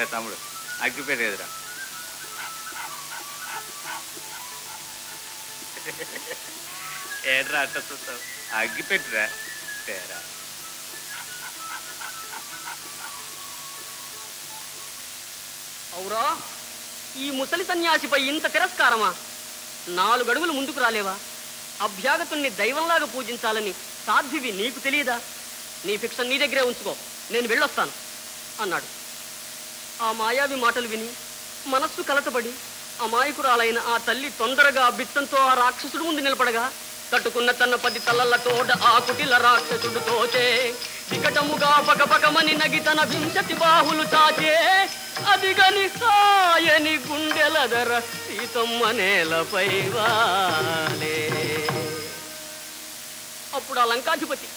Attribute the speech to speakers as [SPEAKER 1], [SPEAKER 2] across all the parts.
[SPEAKER 1] ఏరా తమ్ముడు అగ్గిపెట్టేదిరా ఏడ్రా అట్ట చూస్తావు అగ్గిపెట్టురా తేరా
[SPEAKER 2] అవురా ఈ ముసలి సన్యాసిపై ఇంత తిరస్కారమా 4 అడుగులు ముందుకు రాలేవా అభ్యాగతుణ్ణి దైవంలాగా పూజించాలని సాధ్వివి నీకు తెలియదా నీ ఫిక్షన్ నీ దగ్గరే ఉంచుకో నేను వెళ్ళొస్తాను అన్నాడు ఆ మాయావి మాటలు విని మనస్సు కలతబడి అమాయకురాలైన ఆ తల్లి తొందరగా బిత్తంతో ఆ రాక్షసుడు ముందు నిలబడగా తట్టుకున్న తన 10 తలలతోడ ఆ కుటిల రాక్షసుడు తోచే వికటముగా పకపకమని నగి తన 20 బాహులు చాచే అదిగని సాయని గుండెల ధర సీతమ్మ నేలపై వాలే అప్పుడు ఆ లంకాధిపతి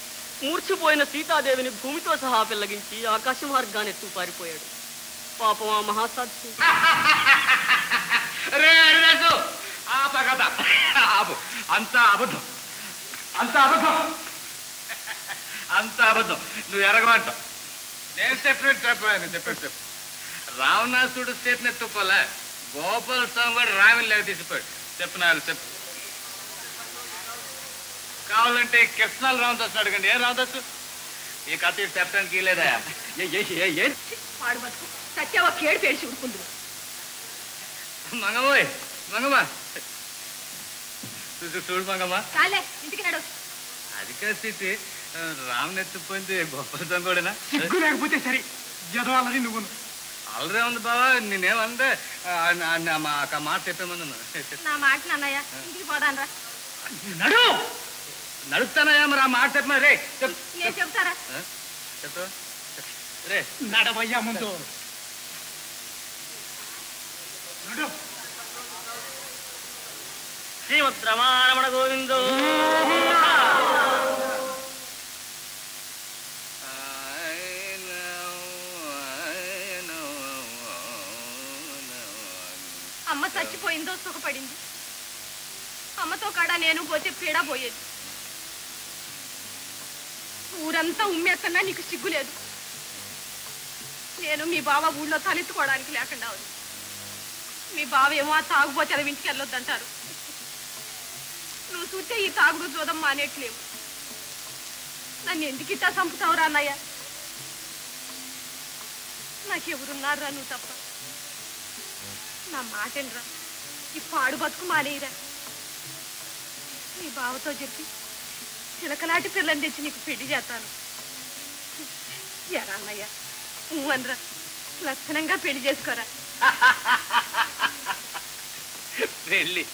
[SPEAKER 2] మూర్చిపోయిన సీతాదేవిని భూమితో సహా పెళ్లగించి ఆకాశ మార్గాన్ని ఎత్తు పారిపోయాడు పాపం ఆ మహాసాధ్యం
[SPEAKER 1] అంతా అబద్ధం అంతా అబద్ధం అంతా అబద్ధం నువ్వు ఎరగమంటావు నేను చెప్పినట్టు చెప్పు రావణాసుడు చేతిని ఎత్తుకోలే గోపాల స్వామి కూడా రావిని లేక తీసిపోయాడు చెప్పినారు చెప్పు కావాలంటే కృష్ణాలు రామదాసు అడగండి ఏం రామదాసు ఈ కథ చెప్పడానికి లేదా
[SPEAKER 3] సత్యావా కేడు పేసి ఉడుకుంది
[SPEAKER 1] మంగమ్మ మంగమ్మ చూడు మంగమ్మ
[SPEAKER 3] ఇంటికి నడు
[SPEAKER 1] అది కాదు స్థితి రాముని ఎత్తుపోయింది గోపాల స్వామి కూడా
[SPEAKER 4] సిగ్గు లేకపోతే సరే జదవాలని నువ్వు
[SPEAKER 1] అల్లరే ఉంది బావా నేనేమంటే మాట చెప్పేమన్నా
[SPEAKER 3] నా మాట నాన్నయ్య ఇంటికి పోదానరా
[SPEAKER 1] నడు నడుస్తానయ్యా మరి ఆ మాట చెప్పమా రే
[SPEAKER 3] నేను చెప్తారా
[SPEAKER 1] చెప్పు రే
[SPEAKER 4] నడవయ్యా ముందు నడు
[SPEAKER 2] శ్రీమద్ రమారమణ గోవిందో
[SPEAKER 3] అమ్మ చచ్చిపోయిందో సుఖపడింది అమ్మతో కాడా నేను పోతే పీడా పోయేది ఊరంతా ఉమ్మేస్తున్నా నీకు సిగ్గు లేదు నేను మీ బావ ఊళ్ళో తలెత్తుకోవడానికి లేకుండా ఉంది మీ బావ ఏమో ఆ తాగుపోతే అది ఇంటికి వెళ్ళొద్దంటారు నువ్వు చూస్తే ఈ తాగుడు జోదం మానేట్లేవు నన్ను ఎందుకు ఇట్టా చంపుతావురా అన్నయ్య నాకెవరున్నారా నువ్వు తప్ప నా మాటేనరా ఈ పాడు బతుకు మానేయరా నీ బావతో చెప్పి చిలకలాంటి పిల్లని తెచ్చి నీకు పెళ్లి చేస్తాను ఎరా అన్నయ్య నువ్వనరా లక్షణంగా పెళ్లి చేసుకోరా
[SPEAKER 1] పెళ్ళి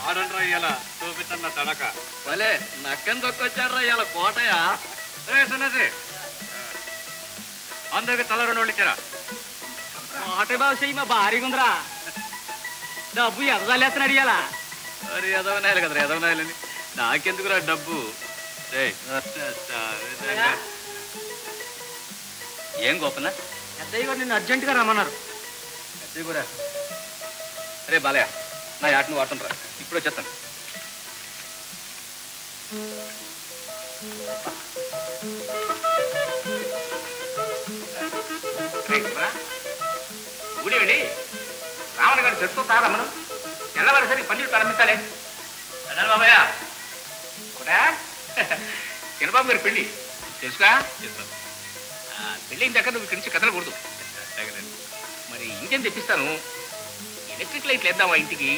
[SPEAKER 1] ఆడండ్రా ఇయ్యాల చూపించన్న తడక భలే నక్కని తొక్కొచ్చాడ్రా ఇయ్యాల కోటయా సన్నసి అందరికి తల 2 వాళ్ళు ఇచ్చారా
[SPEAKER 2] ఆటే బాబు చెయ్యి మా భారీగా ఉందిరా డబ్బు ఎదలేస్తున్నాడు ఇయ్యాలా
[SPEAKER 1] మరి ఎదవనాయాలి కదరా ఎదవనాయాలని నాకెందుకురా డబ్బు ఏం గోపన
[SPEAKER 2] పెద్దయ్య గారు నిన్ను అర్జెంటుగా రమ్మన్నారు
[SPEAKER 1] పెద్దయ్య కూడా అరే బాలయ్య నా యాట నువ్వు ఆటంరా ఇప్పుడు వచ్చేస్తాను గుడి వెళ్ళి రావణ గారు చెప్తుంటారా మనం తెల్లవారిసరికి పన్నీరు ప్రారంభించాలి అన్నారు బాబయ్య కూడా చిన్నబాబు గారి పెళ్లి తెలుసుగా పెళ్ళి దగ్గర నువ్వు ఇక్కడి నుంచి కదలకూడదు మరి ఇంకేం తెప్పిస్తాను ఎలక్ట్రిక్ లైట్లు వేద్దామా ఇంటికి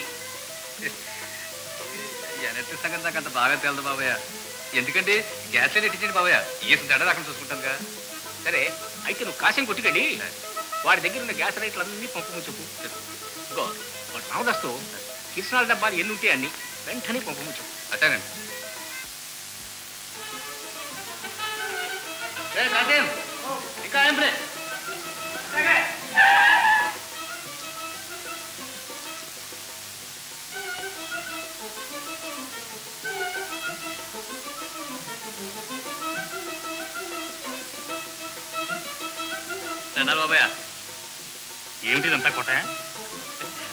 [SPEAKER 1] ఎలక్ట్రిక్ సంగతి నాకు అంత బాగా తెలదు బాబయ్య ఎందుకంటే గ్యాస్ లైట్ ఇచ్చింది బాబయ్య ఏసు దడ రాకుండా చూసుకుంటానుగా సరే అయితే నువ్వు కాశం కొట్టుకెళ్ళి వాడి దగ్గర ఉన్న గ్యాస్ లైట్లు అన్నీ పంపము చెప్పు ఇంకో వాడు రామదాస్తో కిరసనాల డబ్బాలు ఎన్ని ఉంటాయి అన్ని వెంటనే పంపము చెప్పు అట్టానండి ఇంకా ఏం ప్రే బాబాయ్ ఏమిటిదంతా కొట్ట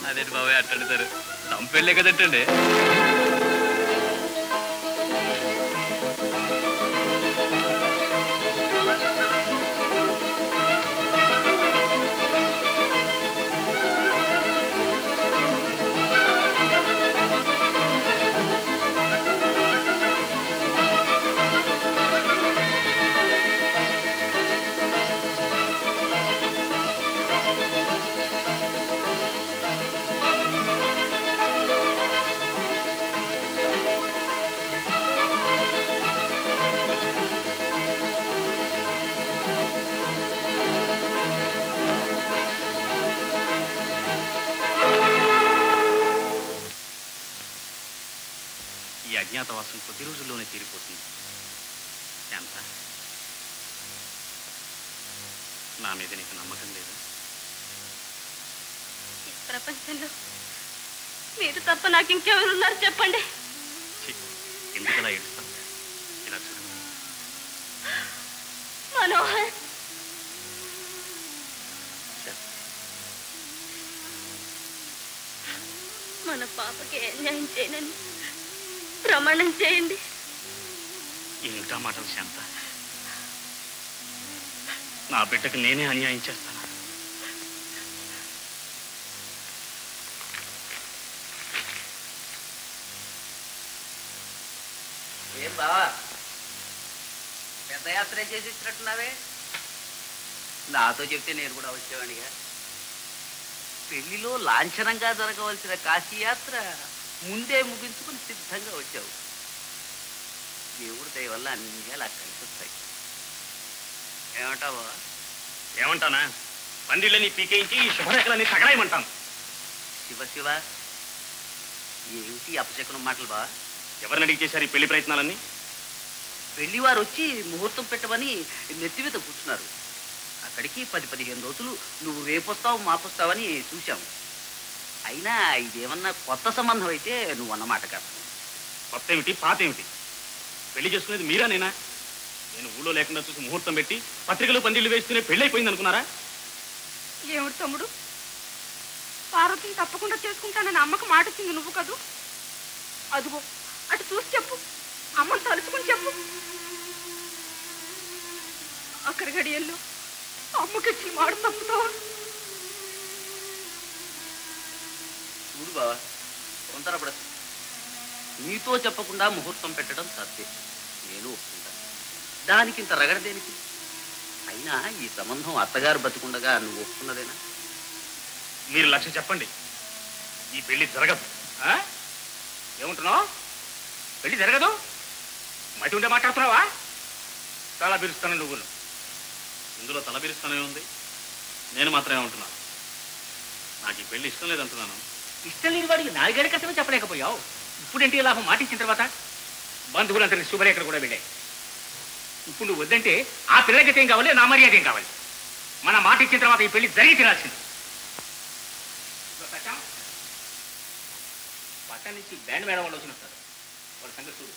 [SPEAKER 1] అదేంటి బాబాయ్ అట్టంటారు చంపెళ్ళే కదంటండి అజ్ఞాతవాసం కొద్ది రోజుల్లోనే తీరిపోతుంది. శాంత, నా మీద నీకు నమ్మకం లేదా?
[SPEAKER 3] ఈ ప్రపంచంలో మీరు తప్ప నాకు ఇంకెవరున్నారు చెప్పండి.
[SPEAKER 1] ఎందుకలా ఏడుస్తాను? ఇలా చూడు.
[SPEAKER 3] మనోహర్, మన పాపకి అన్యాయం చేయనని ప్రమాణం చేయండి.
[SPEAKER 1] ఏమిటా మాటలు శాంత? నా బిడ్డకు నేనే అన్యాయం చేస్తాను.
[SPEAKER 5] ఏం బావా, పెద్ద యాత్ర చేసి ఇచ్చినట్టున్నావే? నాతో చెప్తే నేను కూడా వచ్చేవాడిగా. పెళ్లిలో లాంఛనంగా జరగవలసిన కాశీయాత్ర ముందే ముగించుకుని సిద్ధంగా వచ్చావు. దేవుడి దయ వల్ల అన్నీ అలా కలిసి వస్తాయి. ఏమంటావా?
[SPEAKER 1] ఏమంటానా? పందిళ్ళని పీకేయించి ఈ శుభరేఖలన్నీ తగలాయమంటాను.
[SPEAKER 5] శివ శివ, ఏమిటి అపశకునం మాటలు బా?
[SPEAKER 1] ఎవరిని అడిగి చేశారు ఈ పెళ్లి ప్రయత్నాలన్నీ?
[SPEAKER 5] పెళ్లి వారు వచ్చి ముహూర్తం పెట్టమని నెత్తి మీద కూర్చున్నారు. అక్కడికి 10-15 రోజులు నువ్వు రేపొస్తావు మాపొస్తావని చూశాము. అయినా ఇదేమన్నా కొత్త సంబంధం అయితే నువ్వు అన్నమాట కాదు.
[SPEAKER 1] కొత్త ఏమిటి, పాత ఏమిటి? పెళ్లి చేసుకునేది మీరా నేనా? నేను ఊళ్ళో లేకుండా చూసి ముహూర్తం పెట్టి పత్రికలు పందిళ్ళు వేస్తూనే పెళ్లి అయిపోయింది అనుకున్నారా?
[SPEAKER 3] ఏమిటి తమ్ముడు, పార్వతిని తప్పకుండా చేసుకుంటానని అమ్మకు మాట వచ్చింది నువ్వు కదూ? అదుగో అటు చూసి చెప్పు, అమ్మను తలుచుకుని చెప్పు. అక్కడి గడియల్లో అమ్మకి మాట తప్పుతావు.
[SPEAKER 5] చూడు బావా, తొందరపడదు. నీతో చెప్పకుండా ముహూర్తం పెట్టడం తప్పే, నేను ఒప్పుకుంటాను. దానికింత రగడ దేనికి? అయినా ఈ సంబంధం అత్తగారు బతికుండగా నువ్వు ఒప్పుకున్నదేనా?
[SPEAKER 1] మీరు లక్ష్య చెప్పండి, ఈ పెళ్లి జరగదు. ఏమంటున్నావు? పెళ్లి జరగదు? మతి ఉండే మాట్లాడుతున్నావా? తల బిరుస్తాను నువ్వు. ఇందులో తల బిరుస్తానే ఉంది. నేను మాత్రమే ఉంటున్నాను. నాకు ఈ పెళ్లి ఇష్టం లేదంటున్నాను. ఇష్టం లేని వాడికి 4 ఏళ్ల క్రితమే చెప్పలేకపోయావు. ఇప్పుడేంటి లాభం? మాట ఇచ్చిన తర్వాత బంధువులందరికీ శుభలేఖలు కూడా వెళ్ళాయి. ఇప్పుడు నువ్వు వద్దంటే ఆ పిల్లలకి ఏం కావాలి, నా మర్యాద ఏం కావాలి? మన మాట ఇచ్చిన తర్వాత ఈ పెళ్లి జరిగి తినాల్సింది. పట్టణ నుంచి బ్యాండ్ మేడం వాళ్ళు వచ్చినస్తారు. వాళ్ళ సంగతి చూడు.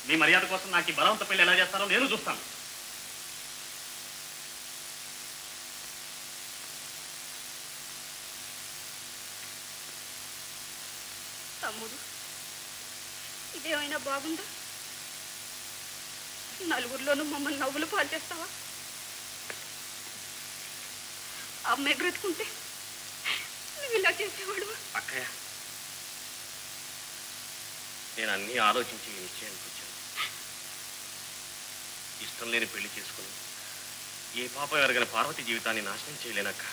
[SPEAKER 1] మీ మర్యాద కోసం నాకు ఈ బలవంత పెళ్లి ఎలా చేస్తారో నేను చూస్తాను.
[SPEAKER 3] తమ్ముడు, ఇదేమైనా బాగుందా? నలుగురిలోనూ మమ్మల్ని నవ్వులు పాలు చేస్తావా? అమ్మాయి బ్రతుకుంటే నువ్వు ఇలా చేసేవాడు.
[SPEAKER 1] అక్కయ్య, నేను అన్నీ ఆలోచించి నిశ్చయానికి వచ్చాను. ఇష్టం లేని పెళ్లి చేసుకుని ఏ పాప ఎరగని పార్వతి జీవితాన్ని నాశనం చేయలేనక్క.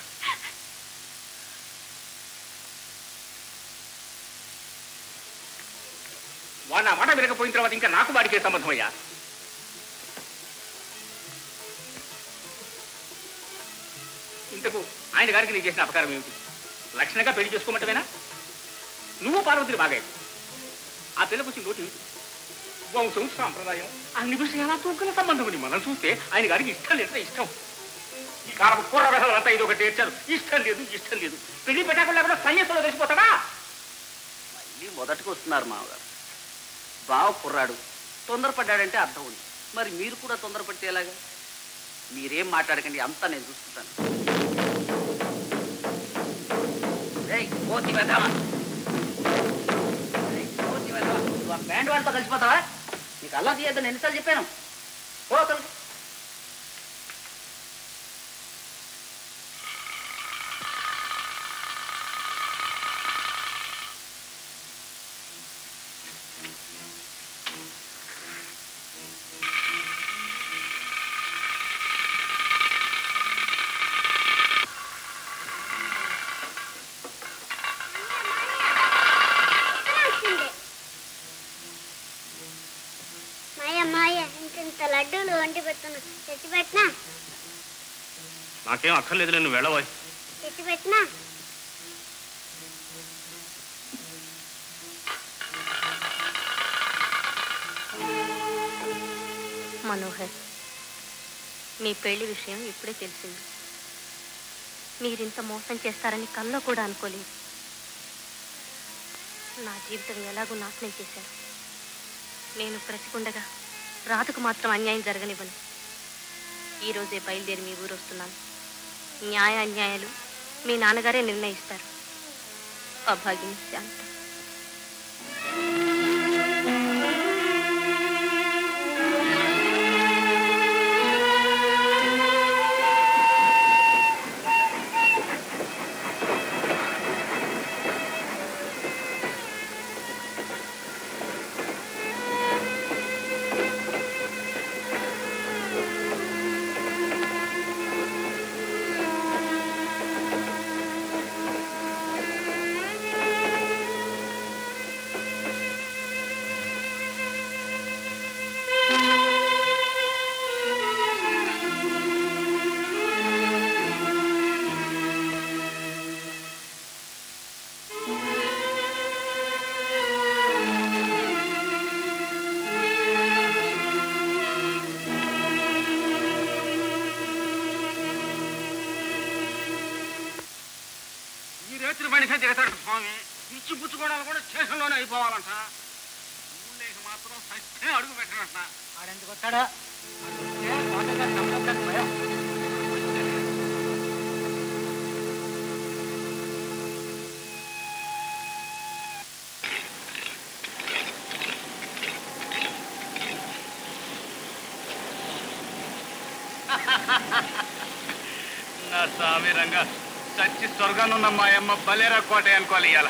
[SPEAKER 1] వాడు నా మాట వినకపోయిన తర్వాత ఇంకా నాకు వాడికే సంబంధం అయ్యా. ఇంతకు ఆయన గారికి నీకు చేసిన అపకారం ఏమిటి? లక్షణంగా పెళ్లి చేసుకోమంటవేనా? నువ్వు పార్వతిని బాగాయి. ఆ పిల్లకు వచ్చిన లోటు వంశం సాంప్రదాయం అన్ని విషయాల తూకల సంబంధం అని మనం చూస్తే ఆయన గారికి ఇష్టం లేదా? ఇష్టం. ఈ కాలం కూర అంతా ఇది ఒకటి ఏడ్చారు. ఇష్టం లేదు, ఇష్టం లేదు. పెళ్లి పెట్టకుండా కూడా సన్యాసంలో తెలిసిపోతాడా?
[SPEAKER 5] మళ్ళీ మొదటికి వస్తున్నారు మామగారు. బావ కుర్రాడు, తొందరపడ్డాడంటే అర్థం ఉంది. మరి మీరు కూడా తొందరపడితే ఎలాగా? మీరేం మాట్లాడకండి, అంతా నేను చూసుకుంటాను. బ్యాండ్ వాళ్ళతో కలిసిపోతావా? నీకు అల్లా తీయద్దని ఎన్నిసార్లు చెప్పాను. పోతలు
[SPEAKER 6] లడ్డూలు వండి పెడుతున్నా, తెచ్చి పెట్టినా?
[SPEAKER 1] నాకేం అక్కర్లేదు, నేను వెళ్ళవాలి.
[SPEAKER 6] తెచ్చి పెట్టినా?
[SPEAKER 7] మనోహర్, మీ పెళ్లి విషయం ఇప్పుడే తెలిసింది. మీరింత మోసం చేస్తారని కల్లో కూడా అనుకోలేదు. నా జీవితం ఎలాగో నాశనం చేశారు. నేను బ్రతికుండగా రాధకు మాత్రం అన్యాయం జరగనివ్వను. ఈరోజే బయలుదేరి మీ ఊరు వస్తున్నాను. న్యాయ అన్యాయాలు మీ నాన్నగారే నిర్ణయిస్తారు. అభాగిని శాంత.
[SPEAKER 1] పుచ్చుకోవడాలు కూడా స్టేషన్లోనే అయిపోవాలంట. ఊళ్ళేకి మాత్రం సత్యం అడుగు పెట్టనంట.
[SPEAKER 4] ఆడెందుకు వస్తాడా? భయం.
[SPEAKER 1] నా స్వామి రంగా సచ్చి స్వర్గానున్న మా అమ్మ బలేరా కోట అనుకోవాలి ఇవాళ.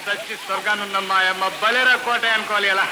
[SPEAKER 1] సచ్చి స్వర్గానున్న మా అమ్మ బలేరా కోట అనుకోవాలి ఎలా.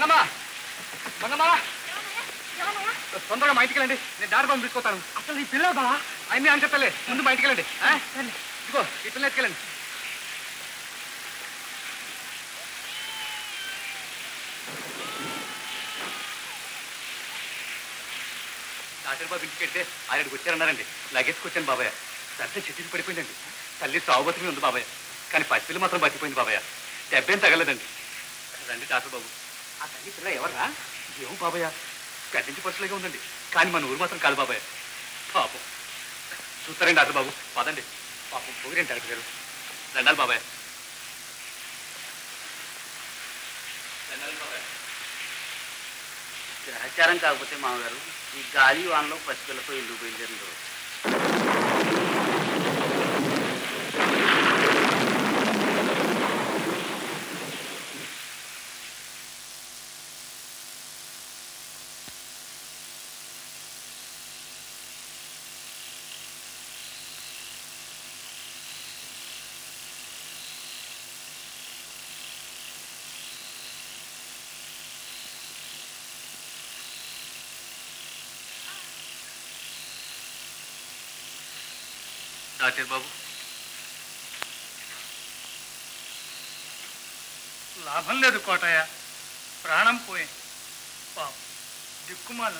[SPEAKER 4] మనమా మనమా తొందరగా మా ఇంటికి వెళ్ళండి. నేను దారి బాబు తీసుకొస్తాను. అసలు ఈ పిల్ల బావా అన్ని అని చెప్పలే. ముందు మా ఇంటికి వెళ్ళండి. ఇదిగో ఈ పిల్ల ఎత్తుకెళ్ళండి.
[SPEAKER 1] డాక్టర్ బాబు ఇంటికి వెళ్తే ఆయనకు వచ్చారన్నారండి. లగేజ్కి వచ్చాను బాబాయ్. సర్ది చిట్టికి పడిపోయిందండి. తల్లి సాగుబతుమే ఉంది బాబాయ్. కానీ పసిపిల్ల మాత్రం బతికిపోయింది బాబాయ్. దెబ్బేం తగలేదండి. రండి డాక్టర్ బాబు. ఆ తల్లి పిల్ల ఎవర్రా? ఏమో బాబాయ్, గడ్డించి పసులుగా ఉందండి. కానీ మన ఊరు మాత్రం కాదు బాబాయ్. పాపం చూస్తారండి డాక్టర్ బాబు. పదండి. పాపం పోగిరండి డాక్టర్ గారు. దండాలి బాబాయ్. దండాలి బాబాయ్.
[SPEAKER 5] గ్రహచారం కాకపోతే మామగారు ఈ గాలి వానలో పసిపిల్లతో ఎందుకు బయలుదేరిందో.
[SPEAKER 1] డాక్టర్ బాబు,
[SPEAKER 4] లాభం లేదు కోటయ్య, ప్రాణం పోయింది. పాపం దిక్కుమాల.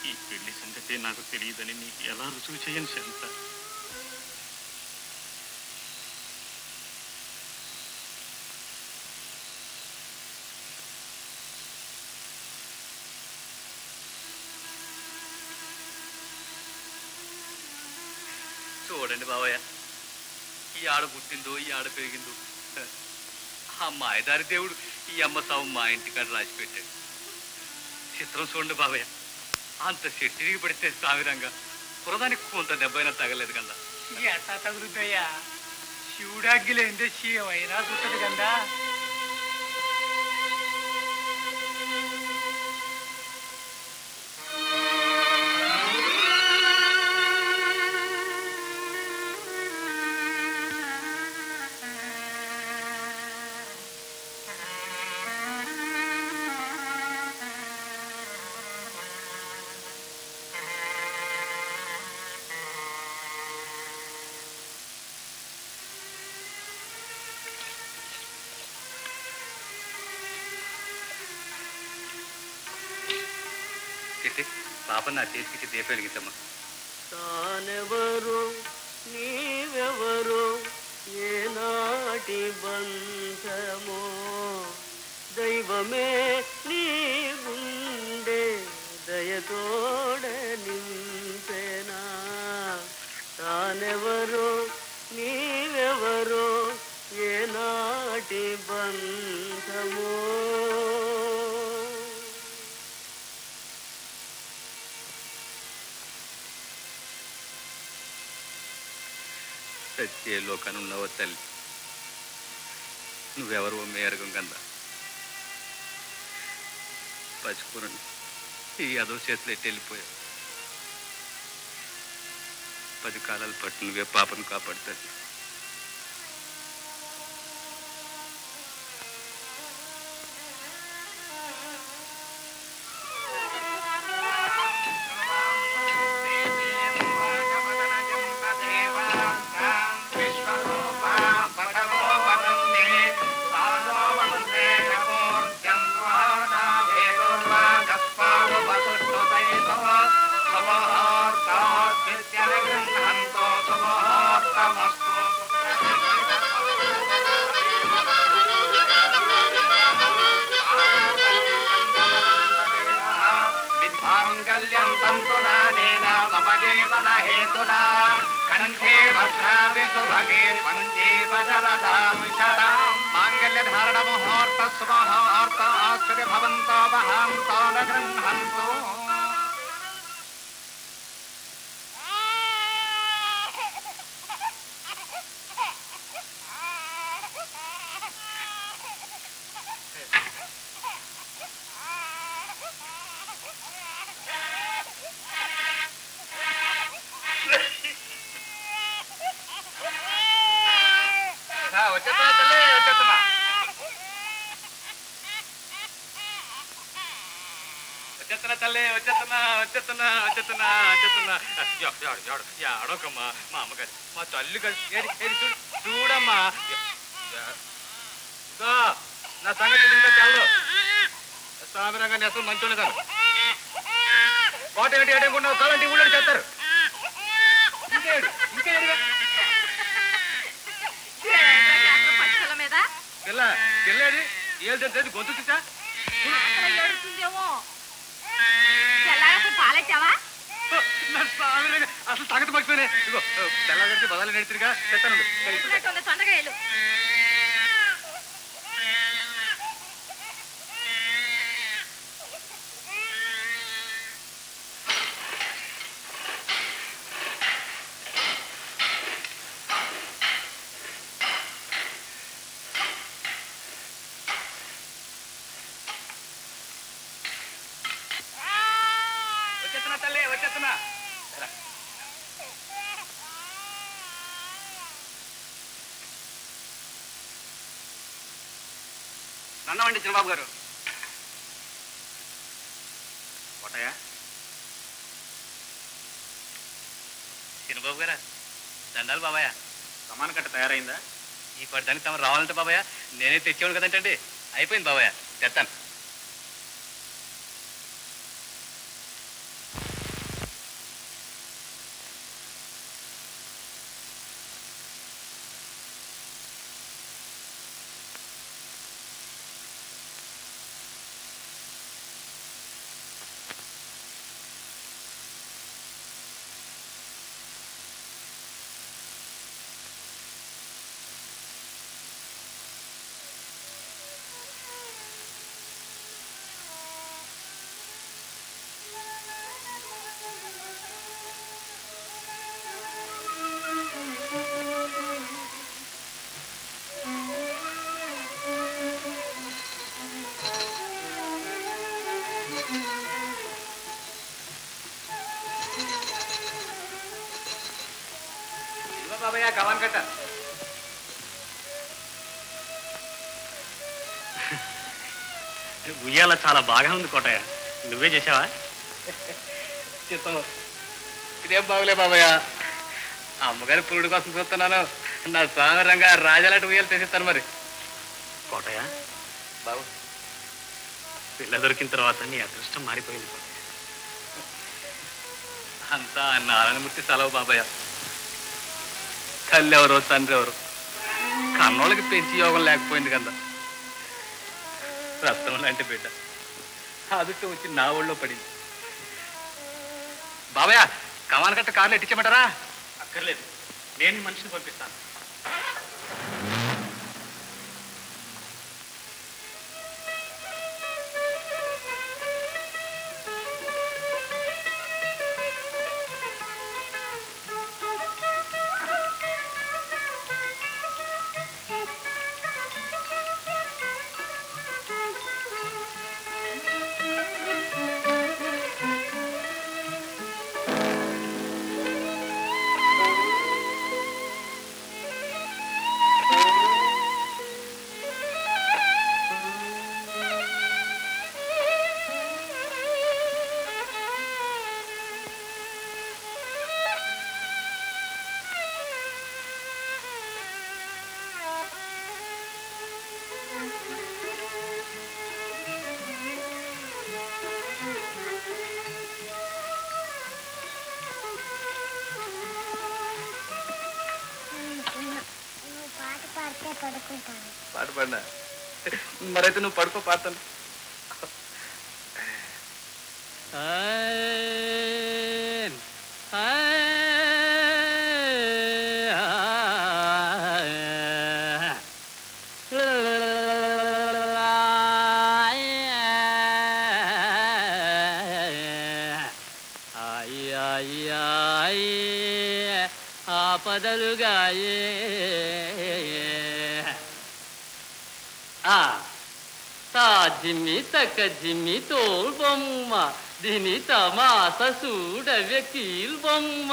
[SPEAKER 1] ఈ పెళ్లి సంగతి నాకు తెలియదని నీకు ఎలా రుజువు చేయను శాంత. చూడండి బావయ్య, ఈ ఆడ పుట్టిందో ఈ ఆడ పెరిగిందో ఆ మాయదారి దేవుడు ఈ అమ్మ సావు మా ఇంటికాడ రాసి పెట్టాడు. చిత్రం చూడండి బావయ్య, అంత చెట్టికి పడితే సావిరంగా పురదానికి కొంత దెబ్బైనా తగలేదు కదా.
[SPEAKER 4] ఎట్టా తగులుద్దయ్యా, శివుడాగ్గిలేందే శివైనా కుట్టదు కదా.
[SPEAKER 1] పాప నా చేతికి దీపం వెలిగించమ్మా.
[SPEAKER 2] తానెవరో నీవెవరో ఏనాటి బంధమో దైవమే నీ గుండె దయతోడ నింపెనా. తానెవరో నీవెవరో ఏనాటి బంధమో.
[SPEAKER 1] సత్య లోకానున్నావో తల్లి, నువ్వెవరు మేరగం కంద పచ్చుకురండి ఈ అదో చేతులు ఎట్టి వెళ్ళిపోయావు. 10 కాలాల పట్టు నువ్వే పాపను కాపాడుతుంది.
[SPEAKER 8] మాంగళ్యధారణ ముహూర్త సుముహూర్త ఆశ్చర్య భవంతో వహాంతో న గృహంతు.
[SPEAKER 4] తల్లి వచ్చేస్తున్నా ఆడోకమ్మా మా అమ్మగారు మా తల్లి చూడు చూడమ్మా నా సంగతి ఇంకా తెల్లు సామిరంగా నెసలు మంచోళ్ళు కాదు కోట ఏంటి ఏడనుకున్నావు కావాలంటే ఊళ్ళో చేస్తారు పిల్ల పిల్లేది ఏది గొంతు చూసా
[SPEAKER 3] పాలెచ్చావా
[SPEAKER 4] అసలు తగతి మర్చిపోయినా ఇగో తెల్లగడికి బదాలు నడిచిగా చెప్తాను
[SPEAKER 3] తొండగాయలు
[SPEAKER 4] వచ్చేస్తున్నా నన్నవండి చిన్నబాబు గారు కోటయ్య చిన్నబాబు గారా దండాలు బాబాయ్ సమాన కట్ట తయారైందా ఈ పడడానికి తమ రావాలంటే బాబాయ్ నేనే తెచ్చేవాడు కదంటండి అయిపోయింది బాబాయ్ తెస్తాను బాబాయ్ కవాన్ కట్ట ఉయ్యాల చాలా బాగా ఉంది కోటయ్య నువ్వే చేసావా చిత్తం ఇదేం బాగులే బాబాయ్ అమ్మగారి పురుడు కోసం చూస్తున్నాను నా సాగరంగా రాజాలాంటి ఉయ్యాలు తెచ్చిస్తాను మరి కోటయ్య బాబు పిల్ల దొరికిన తర్వాత నీ అదృష్టం మారిపోయింది అంతా నారాయణమూర్తి సెలవు బాబాయ్ తల్లి ఎవరో తండ్రి ఎవరు కన్నోళ్ళకి పెంచి యోగం లేకపోయింది కదా రక్తం లాంటి బిడ్డ అదుట వచ్చి నా ఊళ్ళో పడింది బాబాయ్ కమాన్ కట్ట కార్లు ఎట్టించమంటారా అక్కర్లేదు నేను మనిషిని పంపిస్తాను పాట పాడినా మరైతే నువ్వు పడుకో పాడతాను ఆపదలుగాయే జిమ్మి తక్క జిమ్మి తోల్ బొమ్మ దీని తమాస చూడవే కీల్ బొమ్మ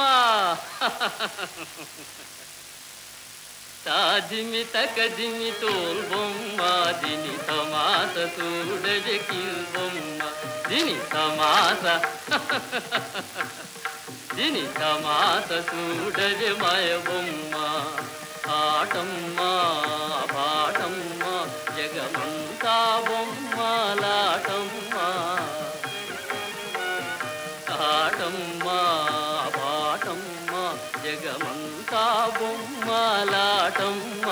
[SPEAKER 4] జిమ్మి తక్క జిమ్మి తోల్ బొమ్మ దీని తమాస చూడవే కీల్ బొమ్మ
[SPEAKER 2] దీని తమాస దీని తమాస చూడవే మాయ బొమ్మ ఆటమ్మ పాటమ్మ జగమంతా బొమ్మలాటమ్మ ఆటమ్మ పాటమ్మ జగమంతా బొమ్మలాటమ్మ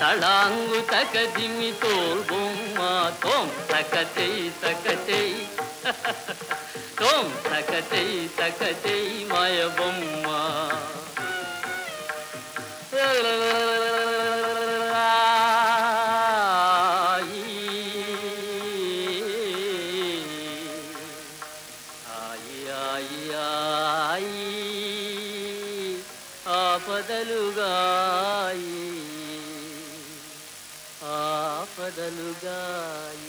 [SPEAKER 2] తళాంగు తకదిమి తోల్ బొమ్మ తోం తకచై తకచై తోం తకచై తకచై మాయ బొమ్మ ఆపదలుగాయి ఆపదలుగాయి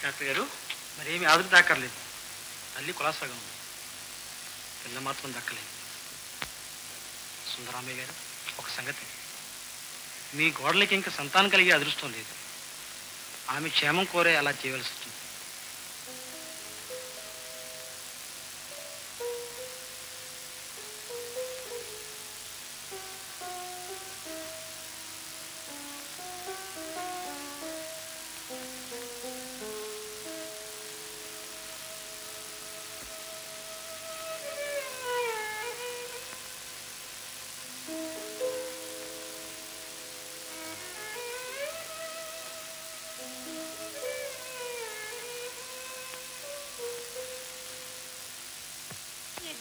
[SPEAKER 4] డాక్టర్ గారు మరేమి ఆదురు దాక్కర్లేదు. తల్లి కులాసాగా ఉంది, పిల్ల మాత్రం దక్కలేదు. సుందరామయ్య గారు, ఒక సంగతి, మీ గోడలకి ఇంకా సంతానం కలిగే అదృష్టం లేదు. ఆమె క్షేమం కోరే అలా చేయవలసి వస్తుంది.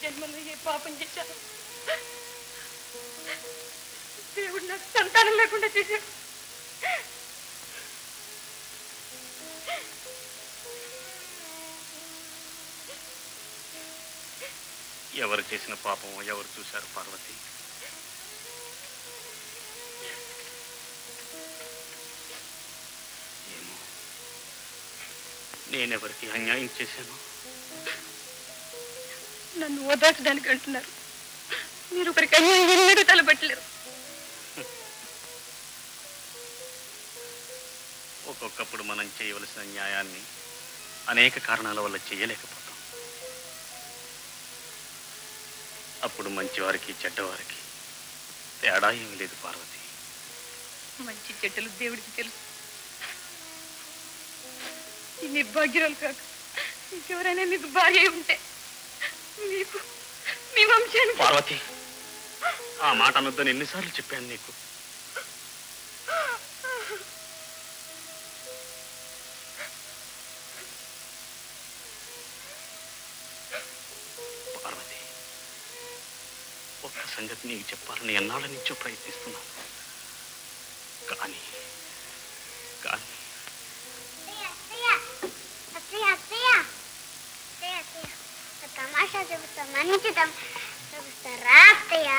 [SPEAKER 3] జన్మలో ఏ పాపం చేశాను, దేవుడు నాకు సంతానం లేకుండా చేశాడు.
[SPEAKER 4] ఎవరు చేసిన పాపం ఎవరు చూశారు పార్వతి? ఏమో, నేనెవరికి అన్యాయం చేశాను?
[SPEAKER 3] నన్ను ఓదార్చడానికి అంటున్నారు, మీరు ఒకరికి అన్యాయం ఎన్నడూ తలబట్టలేరు.
[SPEAKER 4] ఒక్కొక్కప్పుడు మనం చేయవలసిన న్యాయాన్ని అనేక కారణాల వల్ల చేయలేకపోతాం. అప్పుడు మంచివారికి చెడ్డవారికి తేడా ఏమీ లేదు పార్వతి.
[SPEAKER 3] మంచి చెడ్డలు దేవుడికి తెలుసు. ఈ నిర్భాగ్యురాలు కాక ఇంకెవరైనా మీకు భార్య ఉంటే మీకు మీ వంశానికి.
[SPEAKER 4] పార్వతి, ఆ మాట అనొద్దని ఎన్నిసార్లు చెప్పాను నీకు? పార్వతి, ఒక్క సంగతి నీకు చెప్పాలని ఎన్నాళ్ళ నుంచో ప్రయత్నిస్తున్నాను. కానీ కానీ
[SPEAKER 6] తమాషా చూపిస్తా, మంచి చూపిస్తా రా అత్తయ్య.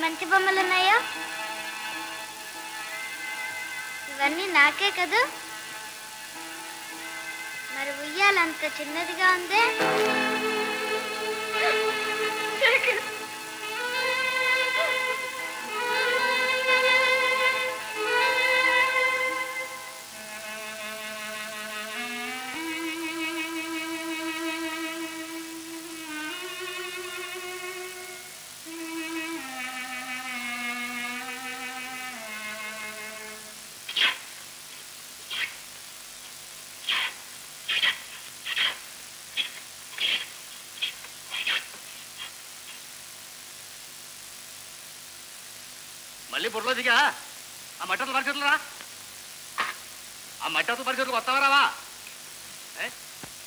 [SPEAKER 6] మంచి బొమ్మలు ఉన్నాయో, ఇవన్నీ నాకే కదా. మరి ఉయ్యాలంత చిన్నదిగా ఉందే.
[SPEAKER 2] మళ్ళీ బుర్రలో దిగా ఆ మట్టలు పరిస్థితులు రా, ఆ మట్టలు పరిస్థితులు వస్తావా రావా?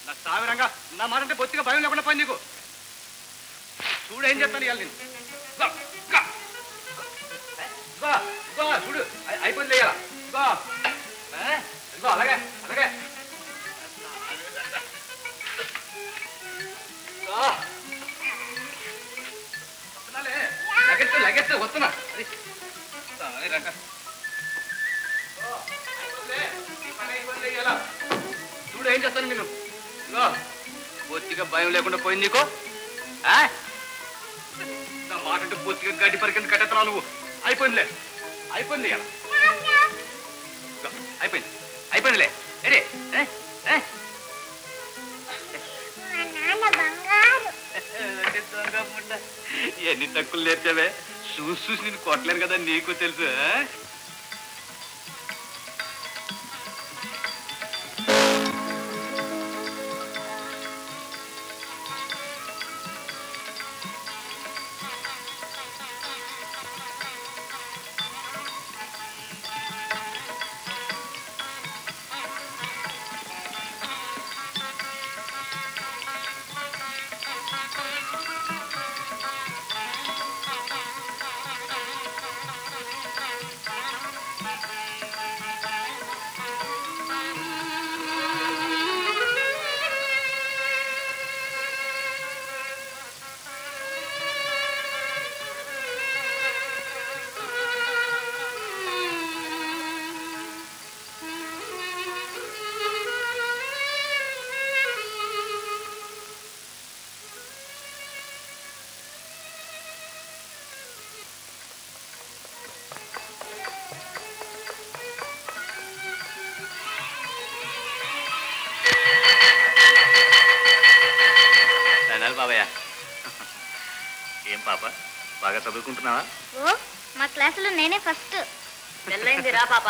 [SPEAKER 2] నా సావిరంగా నా మాట అంటే బొత్తిగా భయం లేకుండా పోయింది నీకు. చూడేం చెప్తాను ఇవాళ నేను. చూడు అయిపోయింది లేయాలా.
[SPEAKER 1] లగెత్తే వస్తున్నా చూడు ఏం చేస్తాను నేను పూర్తిగా భయం లేకుండా పోయింది నీకు నా మాట అంటే పూర్తిగా గడ్డి పరికింది కట్టెత్తనావు నువ్వు అయిపోయిందిలే అయిపోయింది అయిపోయింది అయిపోయిందిలే రెడీ ఎన్ని తక్కువ నేర్చావే చూసి నేను కొట్టలేను కదా నీకు తెలుసు బాబయ్య ఏం పాప బాగా చదువుకుంటున్నావా
[SPEAKER 6] ఓ మా క్లాసులో నేనే ఫస్ట్
[SPEAKER 7] పెళ్ళైంది రా పాప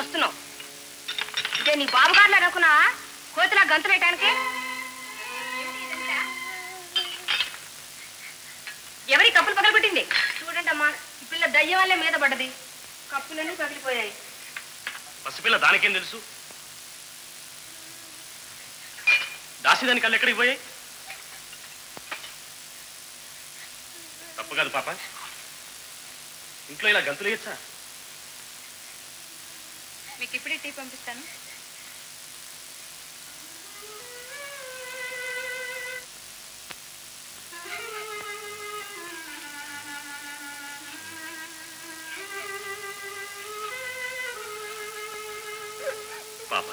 [SPEAKER 3] వస్తున్నావు ఇదే నీ బాబు గారిలో అనుకున్నా కోతిలా గంతు వేయటానికి ఎవరి కప్పులు పగలగొట్టింది చూడండి అమ్మా ఈ పిల్ల దయ్యం వల్లే మీద పడ్డది కప్పులన్నీ పగిలిపోయాయి
[SPEAKER 4] పసిపిల్ల దానికేం తెలుసు దాసిదాని కళ్ళు ఎక్కడికి పోయాయి తప్పు కాదు పాప ఇంట్లో ఇలా గంతులు వేయచ్చా
[SPEAKER 3] మీకు ఇప్పుడే టీ పంపిస్తాను
[SPEAKER 4] పాప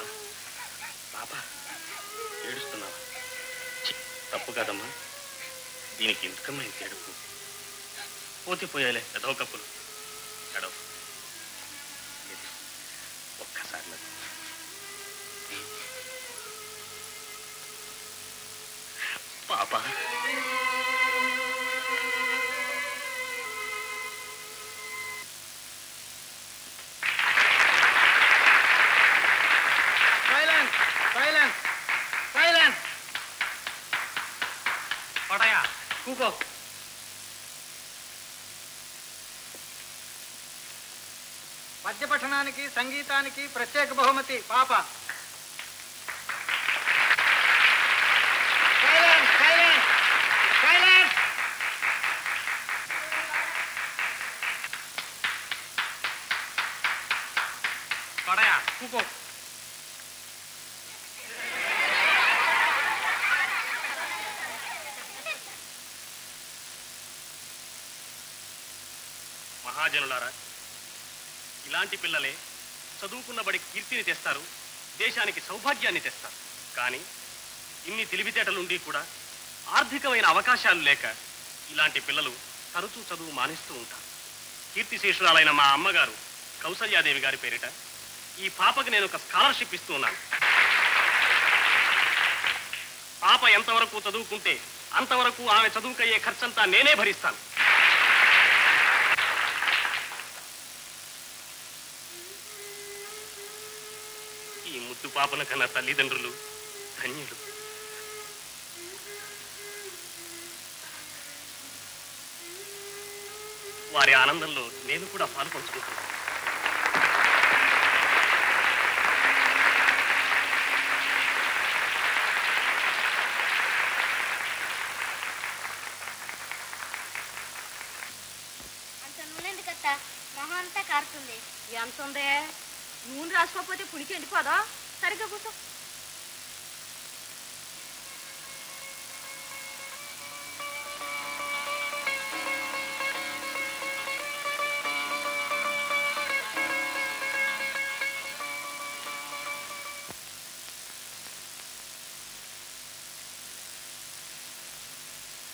[SPEAKER 4] పాప ఏడుస్తున్నావా తప్పు కాదమ్మా దీనికి ఎందుకమ్మా ఇంత ఏడుపు పోతే పోయాలే ఏదో కప్పులు ఎడవ ఒక్కసారి పాప
[SPEAKER 1] సైలెన్స్ సైలెన్స్ సైలెన్స్
[SPEAKER 2] కూకో.
[SPEAKER 9] పద్య పఠనానికి సంగీతానికి ప్రత్యేక బహుమతి పాప.
[SPEAKER 2] పడయా కూకో.
[SPEAKER 10] మహాజనులారా, ఇలాంటి పిల్లలే చదువుకున్న బడి కీర్తిని తెస్తారు, దేశానికి సౌభాగ్యాన్ని తెస్తారు. కానీ ఇన్ని తెలివితేటలుండి కూడా ఆర్థికమైన అవకాశాలు లేక ఇలాంటి పిల్లలు తరచూ చదువు మానేస్తూ ఉంటారు. కీర్తిశేషురాలైన మా అమ్మగారు కౌసల్యాదేవి గారి పేరిట ఈ పాపకి నేను ఒక స్కాలర్షిప్ ఇస్తూ ఉన్నాను. పాప ఎంతవరకు చదువుకుంటే అంతవరకు ఆమె చదువుకయ్యే ఖర్చంతా నేనే భరిస్తాను. ఈ ముద్దు పాపన కన్నా తల్లిదండ్రులు ధన్యులు. వారి ఆనందంలో నేను కూడా పాల్పంచుకుంటున్నాను.
[SPEAKER 6] అంత నూనె ఎందుకత్తా? మొహం అంతా కారుతుంది.
[SPEAKER 3] ఎంత ఉందే? నూనె రాసుకోకపోతే పుడికి ఎండిపోదా? సరిగ్గా కూర్చో.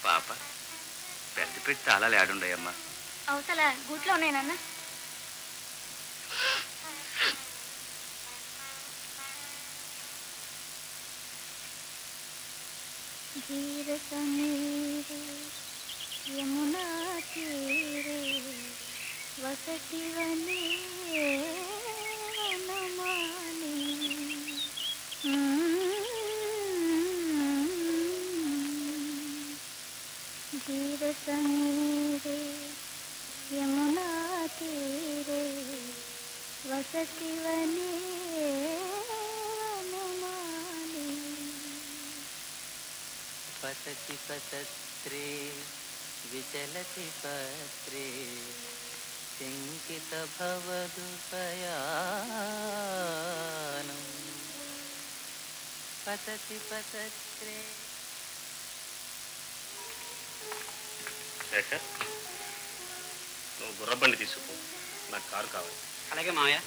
[SPEAKER 5] పాప పెద్ద పెట్టి తాళాలు ఏడుండయమ్మా?
[SPEAKER 6] అవతల గూట్లో ఉన్నాయనన్న. ధీర సమీరే యమునా తీరే వసతివనే వనమాలి. ధీర సమీరే యమునా తీరే వసతివనే వనమాలి.
[SPEAKER 11] పతతి పతత్రే విచలతి పత్రే శంకిత భవదు పయానం. పతతి పతత్రే.
[SPEAKER 10] శేఖర్, నువ్వు గుర్రబండి తీసుకో, నాకు కారు కావాలి.
[SPEAKER 2] అలాగే మావయ్య.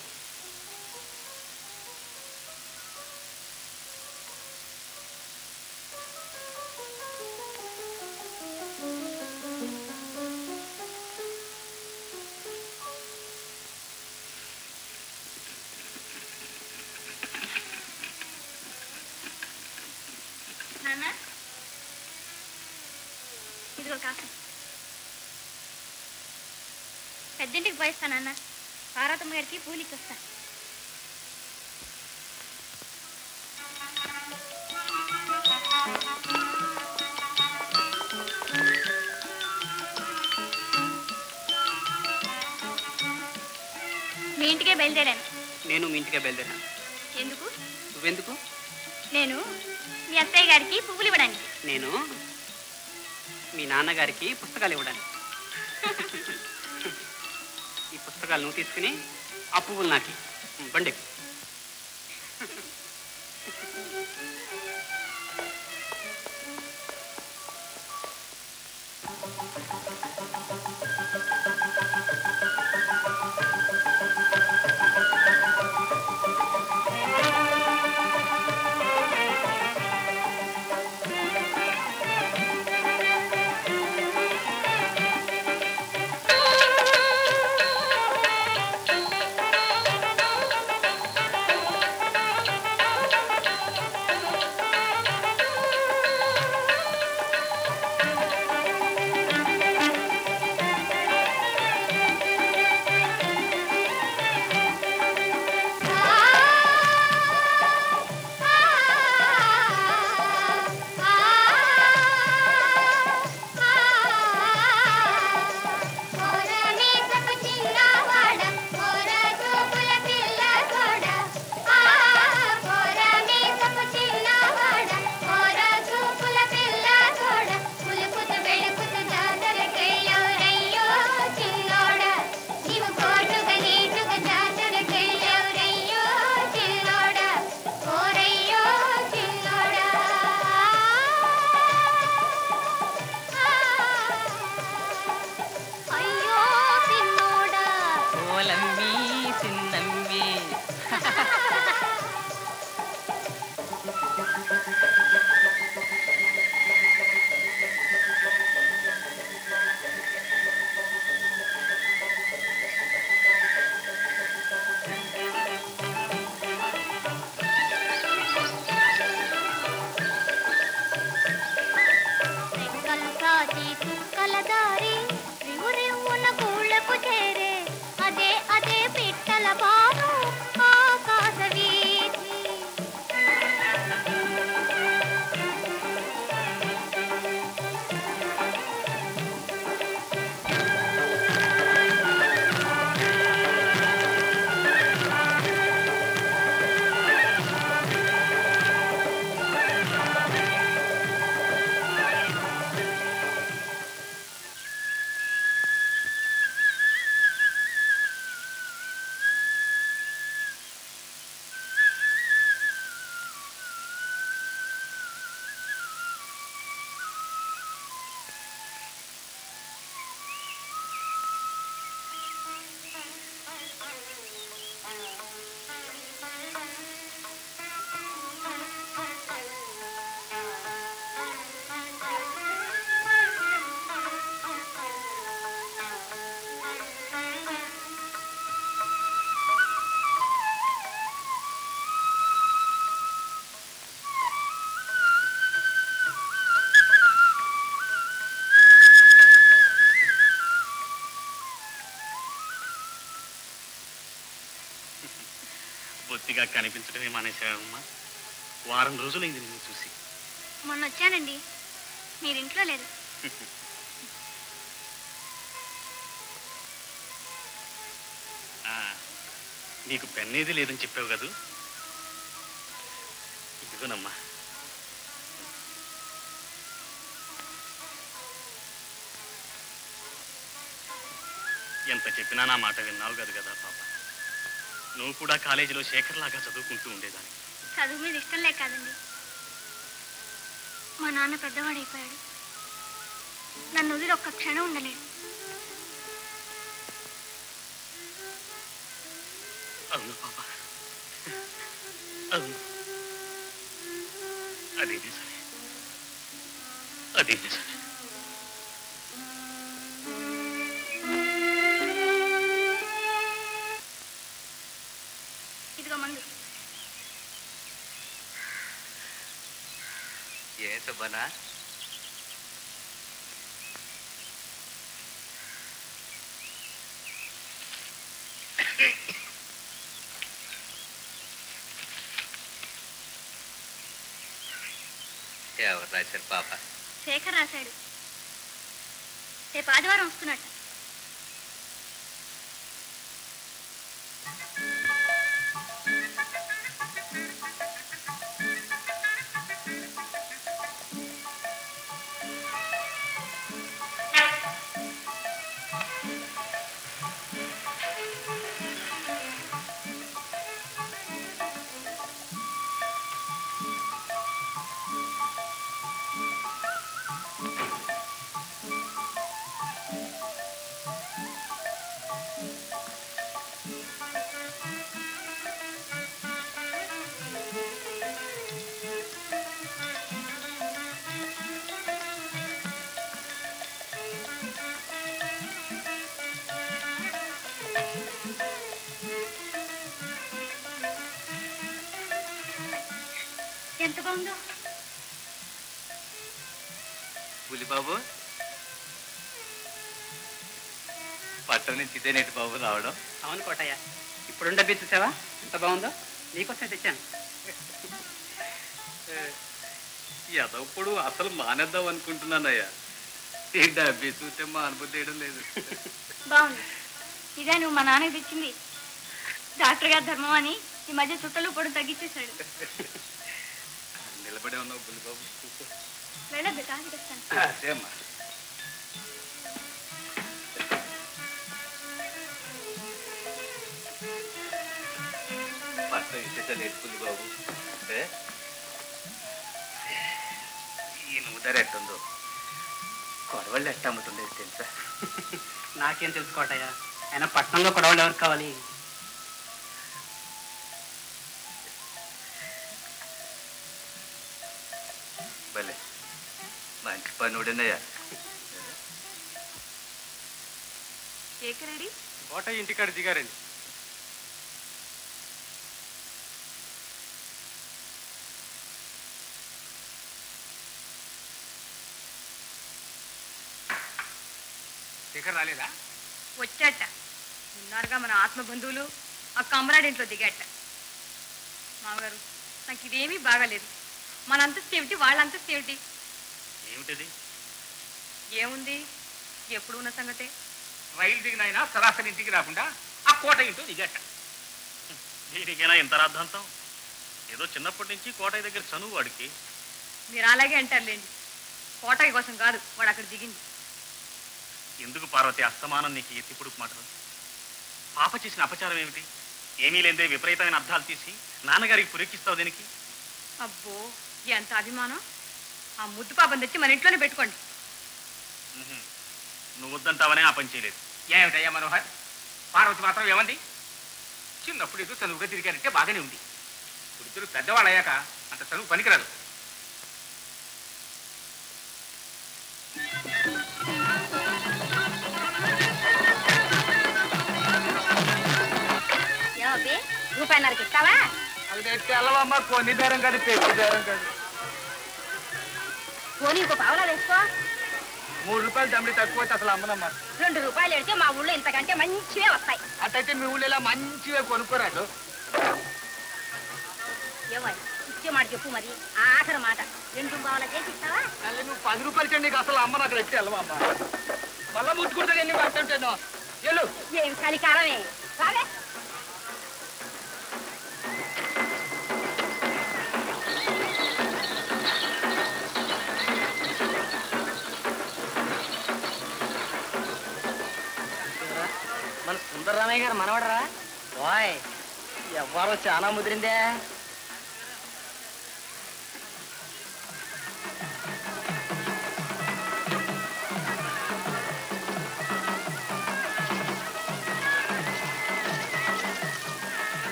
[SPEAKER 6] నాన్న ఇదిగో కాసు. పెద్దింటికి పోయిస్తానన్న. పార్వతమ్మ గారికి పూలికి వస్తా. మీ ఇంటికే బయలుదేరాను.
[SPEAKER 2] నేను మీ ఇంటికే బయలుదేరాను.
[SPEAKER 6] ఎందుకు?
[SPEAKER 2] నువ్వెందుకు?
[SPEAKER 6] నేను మీ అత్తయ్య గారికి పువ్వులు ఇవ్వడానికి.
[SPEAKER 2] నేను మీ నాన్నగారికి పుస్తకాలు ఇవ్వడానికి. ఈ పుస్తకాలు నువ్వు తీసుకుని ఆ పువ్వులు నాకు బండి.
[SPEAKER 6] దారి రివురివున గూళ్ళకు చేరే అదే అదే పిట్టల బాను ఆకాశ వీధి.
[SPEAKER 10] బొత్తిగా కనిపించడమే మానేశావమ్మా. వారం రోజులైంది నిన్ను చూసి.
[SPEAKER 6] మొన్న వచ్చానండి, మీరింట్లో లేరు.
[SPEAKER 10] నీకు పెన్నేది లేదని చెప్పావు కదూ, ఇదిగోనమ్మా. ఎంత చెప్పినా నా మాట విన్నావు కాదు కదా పాప. నువ్వు కూడా కాలేజీలో శేఖర్ లాగా చదువుకుంటూ ఉండేదాన్ని.
[SPEAKER 6] చదువు మీద ఇష్టం లేక కాదండి, మా నాన్న పెద్దవాడైపోయాడు. నన్ను వదిలి ఒక్క క్షణం ఉండలేడు.
[SPEAKER 10] అవును పాప, అవును, అదే నిజమే, అదే నిజమే.
[SPEAKER 6] ఇదిగో మందు.
[SPEAKER 5] ఏ సుబ్బనా, ఎవరు రాశారు పాప?
[SPEAKER 6] శేఖర్ రాశాడు. రేపు ఆదివారం వస్తున్నట్ట. ఎంత బాగుందో.
[SPEAKER 5] పులిబాబు, పట్టణం నుంచి ఇదేనేటి బాబు రావడం?
[SPEAKER 2] అవును కోటయ్య, ఇప్పుడు డబ్బి చూసావా ఎంత బాగుందో, నీకోసం తెచ్చాను.
[SPEAKER 5] ఎదప్పుడు అసలు మానేద్దాం అనుకుంటున్నానయ్యా. ఈ డబ్బి చూస్తే మా అనుభూతి వేయడం లేదు.
[SPEAKER 6] బాగుంది. ఇదే నువ్వు మా నాన్నకి తెచ్చింది. డాక్టర్ గారు ధర్మం అని ఈ మధ్య చుట్టలు పొడి తగ్గించేశాడు.
[SPEAKER 5] నిలబడే ఉన్నావు పులిబాబు.
[SPEAKER 6] వెళ్ళద్దు, కాఫీ తెస్తాను.
[SPEAKER 5] అదేమ్మా. పట్టణం ఇచ్చేసాను ఏంటి పులిబాబు? ఈ నూదర ఎట్టుందో, కొడవళ్ళు ఎట్ట అమ్ముతుండేది తెలుసా?
[SPEAKER 2] నాకేం తెలుసు కోటయ్య, ఆయన పట్టణంలో కొడవలు ఎవరికి కావాలి?
[SPEAKER 5] భలే మంచి పని ఉడినయ్యా.
[SPEAKER 3] ఏకరెడీ
[SPEAKER 10] కోటయ్య ఇంటికాడ దిగారండి.
[SPEAKER 1] శేఖర్ రాలేదా?
[SPEAKER 3] వచ్చాట. ఉన్నారుగా మన ఆత్మ బంధువులు. ఆ కమరాడింట్లో దిగాట. మామగారు, నాకు ఇదేమీ బాగాలేదు. మన అంతస్తు ఏమిటి, వాళ్ళ అంతస్తు ఏమిటి?
[SPEAKER 10] ఏమిటిది?
[SPEAKER 3] ఏముంది, ఎప్పుడు ఉన్న సంగతే.
[SPEAKER 1] రైలు దిగినైనా సరాసరి ఇంటికి రాకుండా ఆ కోట ఇంటూ దిగాట.
[SPEAKER 10] దీనికైనా ఇంత రాద్ధాంతం? ఏదో చిన్నప్పటి నుంచి కోటయ్య దగ్గర చనువు వాడికి.
[SPEAKER 3] మీరు అలాగే అంటారులేండి. కోటయ్య కోసం కాదు వాడు అక్కడ దిగింది.
[SPEAKER 10] ఎందుకు పార్వతి అస్తమానం నీకు ఎత్తిపుడుకు మాటలు? పాప చేసిన అపచారం ఏమిటి? ఏమీ లేదే విపరీతమైన అర్థాలు తీసి నాన్నగారికి పురెక్కిస్తావు దీనికి?
[SPEAKER 3] అబ్బో, ఎంత అభిమానం. ఆ ముద్దు పాపం తెచ్చి మన ఇంట్లోనే పెట్టుకోండి.
[SPEAKER 10] నువ్వు వద్దంటావనే ఆ పని చేయలేదు.
[SPEAKER 1] ఏమిటయ్యా మనోహర్, పార్వతి మాత్రం ఏమంది? చిన్నప్పుడు ఏదో చదువుగా తిరిగారంటే బాగానే ఉంది. ఇద్దరు పెద్దవాళ్ళు అయ్యాక అంత చదువు పనికిరాదు.
[SPEAKER 6] రూపాయన్నరకి ఇస్తావా?
[SPEAKER 9] అది తెచ్చి వెళ్ళవమ్మా, కొన్ని బేరం కాదు, పెట్టి బేరం కాదు.
[SPEAKER 6] పోనీ ఇంకో పావులా వేసుకో.
[SPEAKER 9] 3 రూపాయలు దమ్మిడి తక్కువ అసలు అమ్మనమ్మా.
[SPEAKER 6] 2 రూపాయలు ఎడితే మా ఊళ్ళో ఇంతకంటే మంచివే వస్తాయి.
[SPEAKER 9] అట్టయితే మీ ఊళ్ళో ఇలా మంచిగా కొనుక్కోరాడు.
[SPEAKER 6] ఏమని ఇచ్చే మాట చెప్పు, మరి ఆఖరి మాట. 2 పావుల చేసి ఇస్తావా?
[SPEAKER 9] నువ్వు 10 రూపాయలు చెండి అసలు అమ్మ నాకు తెచ్చి వెళ్ళవమ్మా. మళ్ళా ముట్టుకుంటే ఎన్ని పడుతుంటాను. ఎల్లు.
[SPEAKER 6] ఏం చలికాలమే రావే.
[SPEAKER 2] మన సుందరరామయ్య గారు మనవడరా? బాయ్, ఎవ్వరో చాలా ముదిరిందే.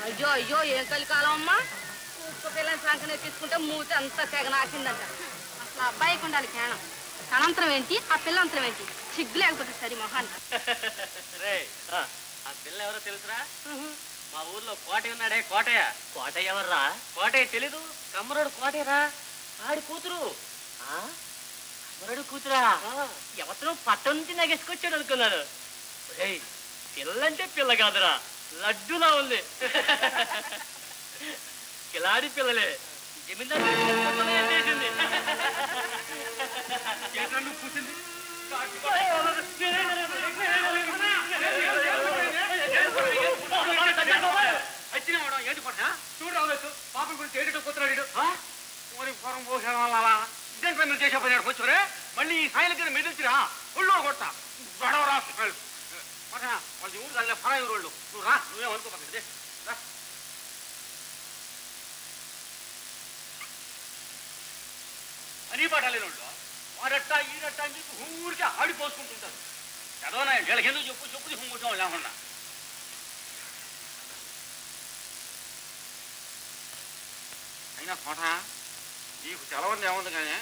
[SPEAKER 6] అయ్యో అయ్యో, ఏం కలికాలం అమ్మా. కుక్క పిల్లని సంకనే తీసుకుంటే మూతి అంతా తెగ నాకిందంట. అసలు అబ్బాయికి ఉండాలి జ్ఞానం. తనంతరం ఏంటి, ఆ పిల్లంతరం ఏంటి? సిగ్గు లేకపోతే సరి మొహాన్ని.
[SPEAKER 2] ఆ పిల్ల ఎవరో తెలుసురా? మా ఊర్లో కోటయ్య ఉన్నాడే, కోటయ్య. కోటయ్య ఎవర్రా? కోటయ్య తెలీదు? కమ్మరుడు కోటయ్యరా, ఆడి కూతురు. కమ్మరుడు కూతురా? ఎవరు పట్టం నుంచి నగేసుకొచ్చాడు అనుకున్నాను. పిల్లంటే పిల్ల కాదురా, లడ్డులా ఉంది. కిలాడి పిల్లలే, జమీందారు చేసింది. కూర్చుంది.
[SPEAKER 1] ఏంటి పడ్డా చూడు రావచ్చు. పాపం గురించి ఏడితో కూతురాడు. మరి ఫోరం పోసాడు అలా ఇదేంటి మీరు చేసే పని కూర్చోరే. మళ్ళీ ఈ సాయిల కింద మెదిల్చిరా ఒళ్ళు కొడతా గొడవరా. వాళ్ళ ఊరు దాని ఫరాయి రోళ్ళు. నువ్వు రా, నువ్వేమనుకోపక్కదే రా. అని పాటలేని వాళ్ళు వాడట్టా ఈడట్టా అని చెప్పి ఊరికే ఆడిపోసుకుంటుంటారు. చదవనా వీళ్ళకి ఎందుకు చెప్పు చెప్పు హుమ్ముతాం లేకుండా. అయినా కోట నీకు తెలవంది ఏముంది కానీ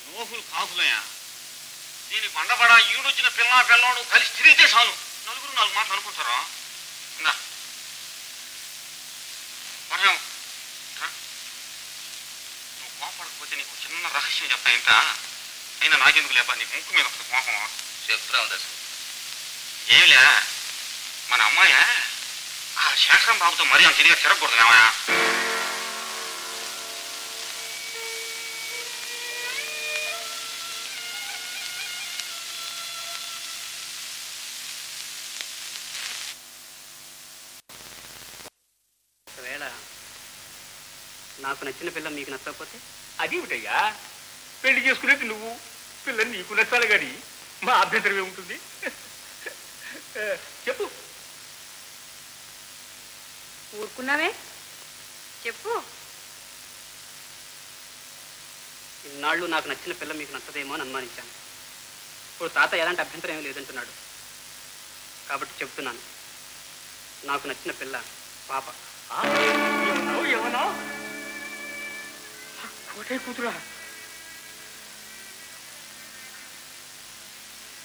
[SPEAKER 1] నోపులు కాపులయ్యా. దీని కొండపడ ఈడొచ్చిన పిల్లోడు కలిసి తిరిగితే చాలు, నలుగురు 4 మాటలు అనుకుంటారా. ఇందా నువ్వు కోపడకపోతే నీకు చిన్న రహస్యం చెప్తా. ఇంత అయినా నాకెందుకు లేపా నీకు ముక్కు మీద ఒక కోపం చెప్తావు దశ. ఏమిలే, మన అమ్మాయ ఆ శేఖరం బాబుతో మరీ అంత ఇదిగా తిరగకూడదు ఏమయ్యా.
[SPEAKER 2] ఒకవేళ నాకు నచ్చిన పిల్ల మీకు నచ్చకపోతే?
[SPEAKER 1] అదేమిటయ్యా, పెళ్లి చేసుకునేది నువ్వు, పిల్లని నీకు నచ్చాలి కానీ మా అభ్యంతరం ఏముంటుంది? చెప్పు.
[SPEAKER 3] ఊరుకున్నావే, చెప్పు.
[SPEAKER 2] ఇన్నాళ్ళు నాకు నచ్చిన పిల్ల మీకు నచ్చదేమో అని అనుమానించాను. ఇప్పుడు తాత ఎలాంటి అభ్యంతరం ఏమీ లేదంటున్నాడు కాబట్టి చెప్తున్నాను. నాకు నచ్చిన పిల్ల పాప.
[SPEAKER 1] ఏమన్నా కోటే కూతురా?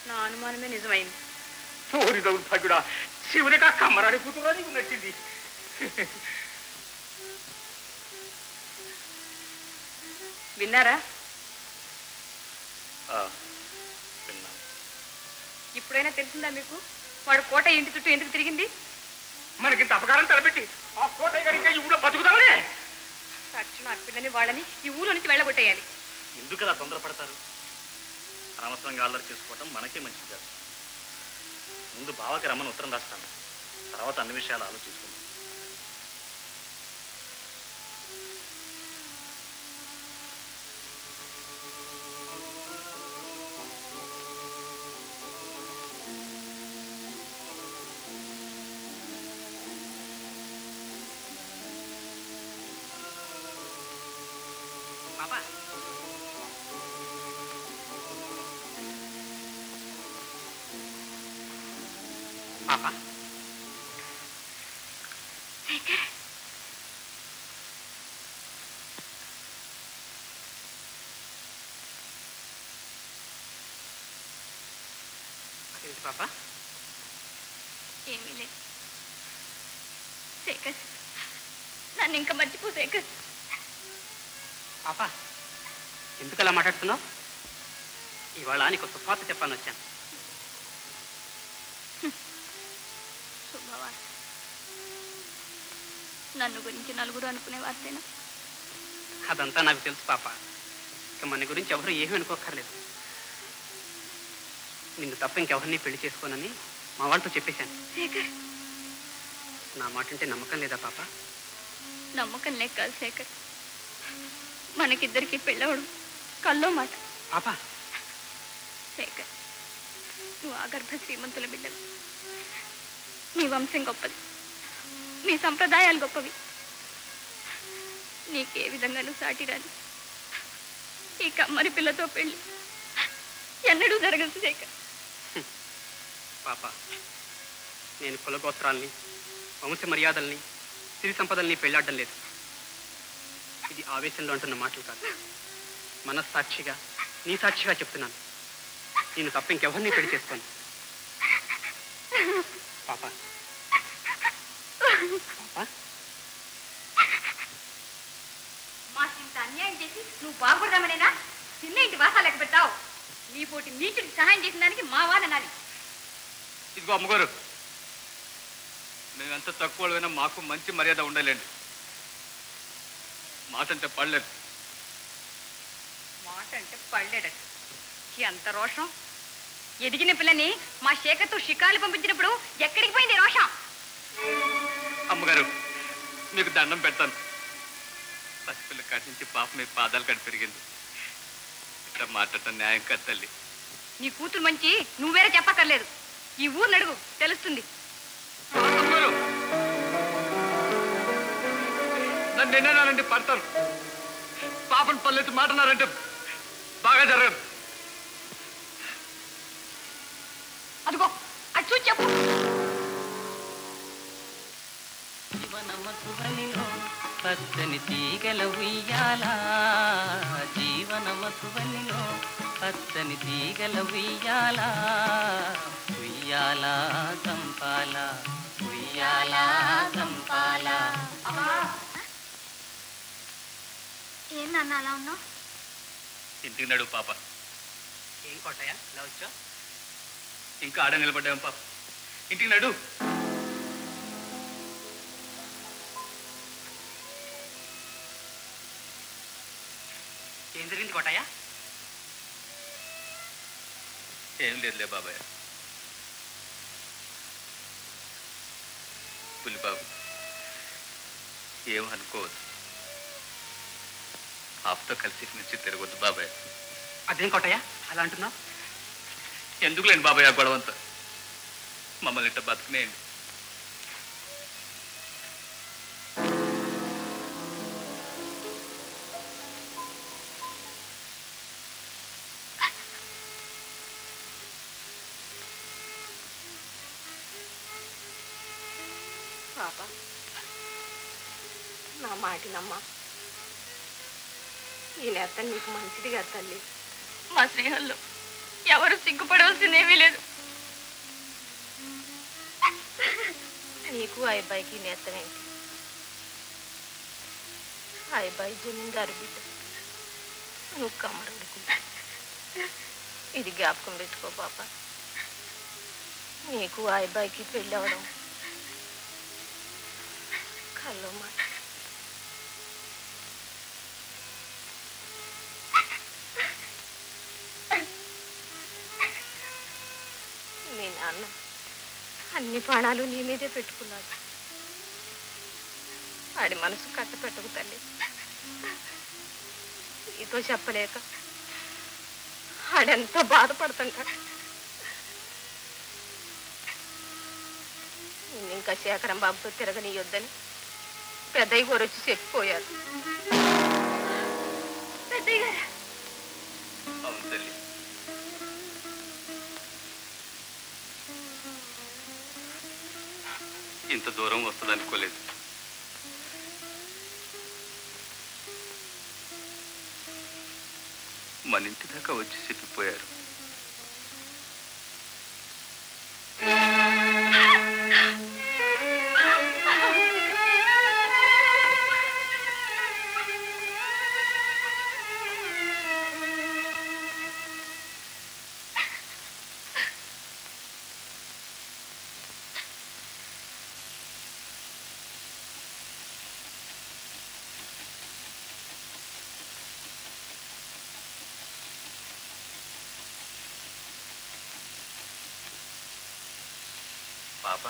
[SPEAKER 3] నా అనుమానమే నిజమైంది.
[SPEAKER 1] ఓరి దౌర్భాగ్యుడా, శివునిక కమ్మరాడి కూతురా నీకు నచ్చింది.
[SPEAKER 3] విన్నారా? ఇప్పుడైనా తెలిసిందా మీకు వాడు కోట ఇంటి చుట్టూ ఎందుకు తిరిగింది?
[SPEAKER 1] మనకింత అపకారం తలపెట్టి ఆ కోటయ్య గారు ఇంకా ఈ ఊళ్ళో బతుకుతామనే.
[SPEAKER 3] తక్షణం ఆ పిల్లని వాళ్ళని ఈ ఊరు నుంచి వెళ్ళగొట్టేయాలి.
[SPEAKER 10] ఎందుకు అలా తొందరపడతారు? అనవసరంగా అల్లరి చేసుకోవటం మనకే మంచిది కాదు. ముందు బావకి రమ్మని ఉత్తరం రాస్తాను, తర్వాత అన్ని విషయాలు ఆలోచించుకుందాం.
[SPEAKER 2] పాపా పాపా ఏంటి పాపా?
[SPEAKER 6] ఏమీ లేదు శేఖర్, నన్ను ఇంకా మర్చిపో శేఖర్.
[SPEAKER 2] పాపా ఎందుకు అలా మాట్లాడుతున్నావు? ఇవాళ నీకు శుభవార్త చెప్పాను వచ్చాను.
[SPEAKER 6] శుభవార్త? నన్ను గురించి నలుగురు అనుకునే వార్తేనా?
[SPEAKER 2] అదంతా నాకు తెలుసు పాప. ఇక మన గురించి ఎవరు ఏమీ అనుకోక్కర్లేదు. నిన్ను తప్ప ఇంకెవరిని పెళ్లి చేసుకోనని మా వాళ్ళతో చెప్పేశాను.
[SPEAKER 6] శేఖర్,
[SPEAKER 2] నా మాట అంటే నమ్మకం లేదా పాప?
[SPEAKER 6] నమ్మకం లేక కాదు శేఖర్, మనకిద్దరికి పెళ్ళవడం కల్లో మాట.
[SPEAKER 2] పాప
[SPEAKER 6] శేఖర్, నువ్వు ఆగర్భ శ్రీమంతుల బిడ్డలు. నీ వంశం గొప్పది, నీ సంప్రదాయాలు గొప్పవి. నీకే విధంగానూ సాటి రాని ఈ కమ్మరి పిల్లతో పెళ్లి ఎన్నడూ జరగదు శేఖర్.
[SPEAKER 2] పాప, నేను కులగోత్రాల్ని, వంశ మర్యాదల్ని, సిరి సంపదల్ని పెళ్లాడడం లేదు. ఇది ఆవేశంలో అంటున్న మాటలు కాదు. మనస్సాక్షిగా, నీ సాక్షిగా చెప్తున్నాను. నేను తప్ప ఇంకెవరిని పెళ్లి చేసుకోను. పాప పాప
[SPEAKER 3] మాకింత అన్యాయం చేసి నువ్వు బాగుపడదామనేనా చిన్న ఇంటి వాసా లెక్క పెట్టావు? నీ పోటీ నీచుడికి సహాయం చేసిన దానికి మా వాననాలి.
[SPEAKER 1] ఇదిగో అమ్మగారు, మేమెంత తక్కువైనా మాకు మంచి మర్యాద ఉండలేండి. మాట అంటే పడలేదు.
[SPEAKER 3] మాట అంటే పళ్ళేడట. ఎంత రోషం! ఎదిగిన పిల్లని మా శేఖర్తో షికారులు పంపించినప్పుడు ఎక్కడికి పోయింది రోషం?
[SPEAKER 1] అమ్మగారు, మీకు దండం పెడతాను. పసిపిల్ల కాటి నుంచి పాప మీ పాదాలు కట్టి పెరిగింది. ఇట్లా మాట్లాడటం న్యాయం కాదు తల్లి.
[SPEAKER 3] నీ కూతురు మంచి నువ్వేరే చెప్పక్కర్లేదు. ఈ ఊరు నడుగు తెలుస్తుంది.
[SPEAKER 1] అమ్మగారు, నన్ను ఎన్ననారంటే పడతాను. పాపను పల్లెత్తి మాటన్నారంటే బాగా జరగదు.
[SPEAKER 3] అదిగో అది చూసి చెప్పు.
[SPEAKER 11] జీవనమతువనిలో పచ్చని తీగల ఉయ్యాల, జీవనమతువనిలో పచ్చని తీగల ఉయ్యాల, ఉయ్యాల గంపాల, ఉయ్యాల గంపాల.
[SPEAKER 6] ఏం నాన్న అలా ఉన్నావు?
[SPEAKER 1] ఇంటికి నడు పాప.
[SPEAKER 2] ఏం కోటయ్య ఇలా వచ్చావు?
[SPEAKER 1] ఇంకా ఆడ నిలబడ్డాం పాప. ఇంటికి నడు.
[SPEAKER 2] ఏం జరిగింది కోటయ్య?
[SPEAKER 1] ఏం లేదులే బాబాయ్. పులిబాబు ఏం అనుకోవద్దు. పాపతో కలిసి నుంచి తిరగొద్దు బాబాయ్.
[SPEAKER 2] అదేం కోటయ్య అలా అంటున్నావు?
[SPEAKER 1] ఎందుకు లేండి బాబాయ్ ఆ గొడవంతా. మమ్మల్ని ఇట్ట బతుకునేయండి.
[SPEAKER 3] పాప, నా మాటినమ్మా. ఈ నేత నీకు మంచిదిగా తల్లి.
[SPEAKER 6] మా స్నేహంలో ఎవరు సిగ్గుపడవలసిందేమీ లేదు.
[SPEAKER 7] నీకు ఆ అబ్బాయికి నేతమేంటి? ఆ అబ్బాయి జమీందారు బిడ్డ, నువ్వు కమ్మరుడుకు. ఇది జ్ఞాపకం పెట్టుకో పాప.
[SPEAKER 6] నీకు ఆ అబ్బాయికి పెళ్ళి అవడం కల్లో మాట. మీ నాన్న అన్ని ప్రాణాలు నీ మీదే పెట్టుకున్నాడు. ఆడి మనసు కట్టపెట్టకు తల్లి. నీతో చెప్పలేక ఆడెంత బాధపడుతుంటాడు. ఇంకా శేఖరం బాబుతో తిరగనీయొద్దని పెద్దయ్య గారు వచ్చి చెప్పిపోయారు. పెద్దయ్య గారు
[SPEAKER 4] అవును తల్లి, ఇంత దూరం వస్తుంది అనుకోలేదు. మన ఇంటి దాకా వచ్చి చెప్పిపోయారు. పాప,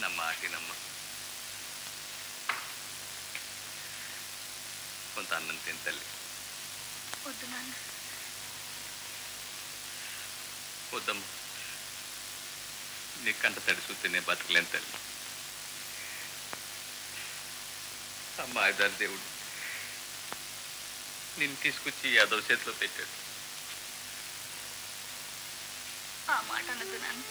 [SPEAKER 4] నా మాటినమ్మ. కొంత అన్నం తిని తల్లి.
[SPEAKER 6] వద్దు నాన్న.
[SPEAKER 4] వద్దమ్మ, నీ కంట తడి చూస్తే నేను బతకలేను తల్లి. అమ్మ ఆయుధాలు దేవుడు నిన్ను తీసుకొచ్చి యాదవ్ చేతిలో పెట్టాడు.
[SPEAKER 6] ఆ మాట అనద్దు నాన్న.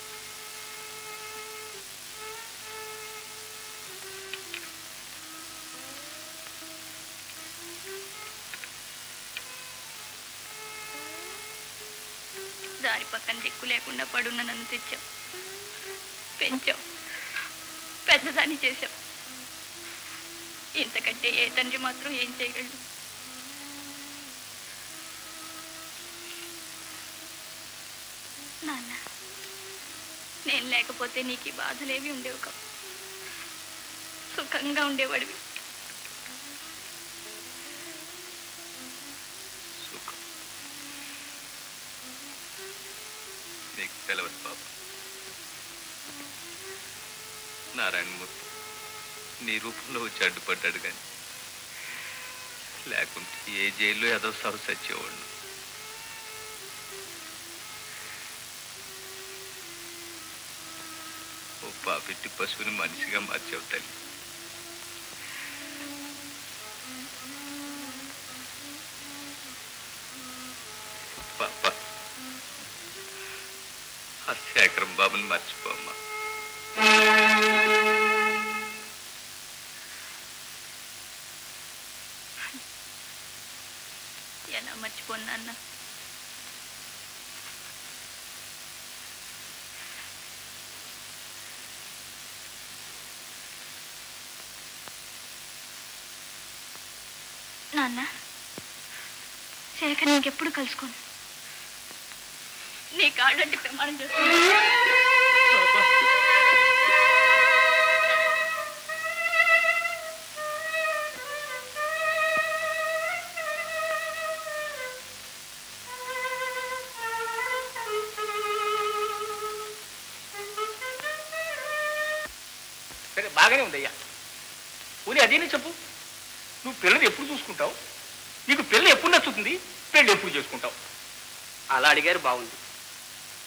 [SPEAKER 6] దారి పక్కన దిక్కు లేకుండా పడున్న నన్ను తెచ్చావు, పెంచావు, పెద్దదాన్ని చేశావు. ఇంతకంటే ఏ తండ్రి మాత్రం ఏం చేయగలడు? నాన్న, నేను లేకపోతే నీకు ఈ బాధలేవి ఉండేవి కావు. సుఖంగా ఉండేవాడివి.
[SPEAKER 4] నీకు తెలవదు బాబు. నారాయణమూర్తి నీ రూపంలో వచ్చి అడ్డుపడ్డాడు కానీ లేకుంటే ఏ జైల్లో ఏదో సాగు సచ్చేవాడు. ఓ పాపెట్టి పశువుని మనిషిగా మార్చావు తల్లి. పాప, ఆ శేఖరం బాబుని మర్చిపోమ్మా.
[SPEAKER 6] ఎలా మర్చిపోను నాన్న? నాన్న, శేఖర్ నీకెప్పుడు కలుసుకోను. నీ కాళ్ళంటే ప్రమాణం చేస్తున్నా.
[SPEAKER 1] సరే, బాగానే ఉందయ్యా. ఊరి అదేనే చెప్పు. నువ్వు పిల్లని ఎప్పుడు చూసుకుంటావు? నీకు పిల్ల ఎప్పుడు నచ్చుతుంది? పెళ్ళి ఎప్పుడు చేసుకుంటావు?
[SPEAKER 2] అలా అడిగారు బాగుంది.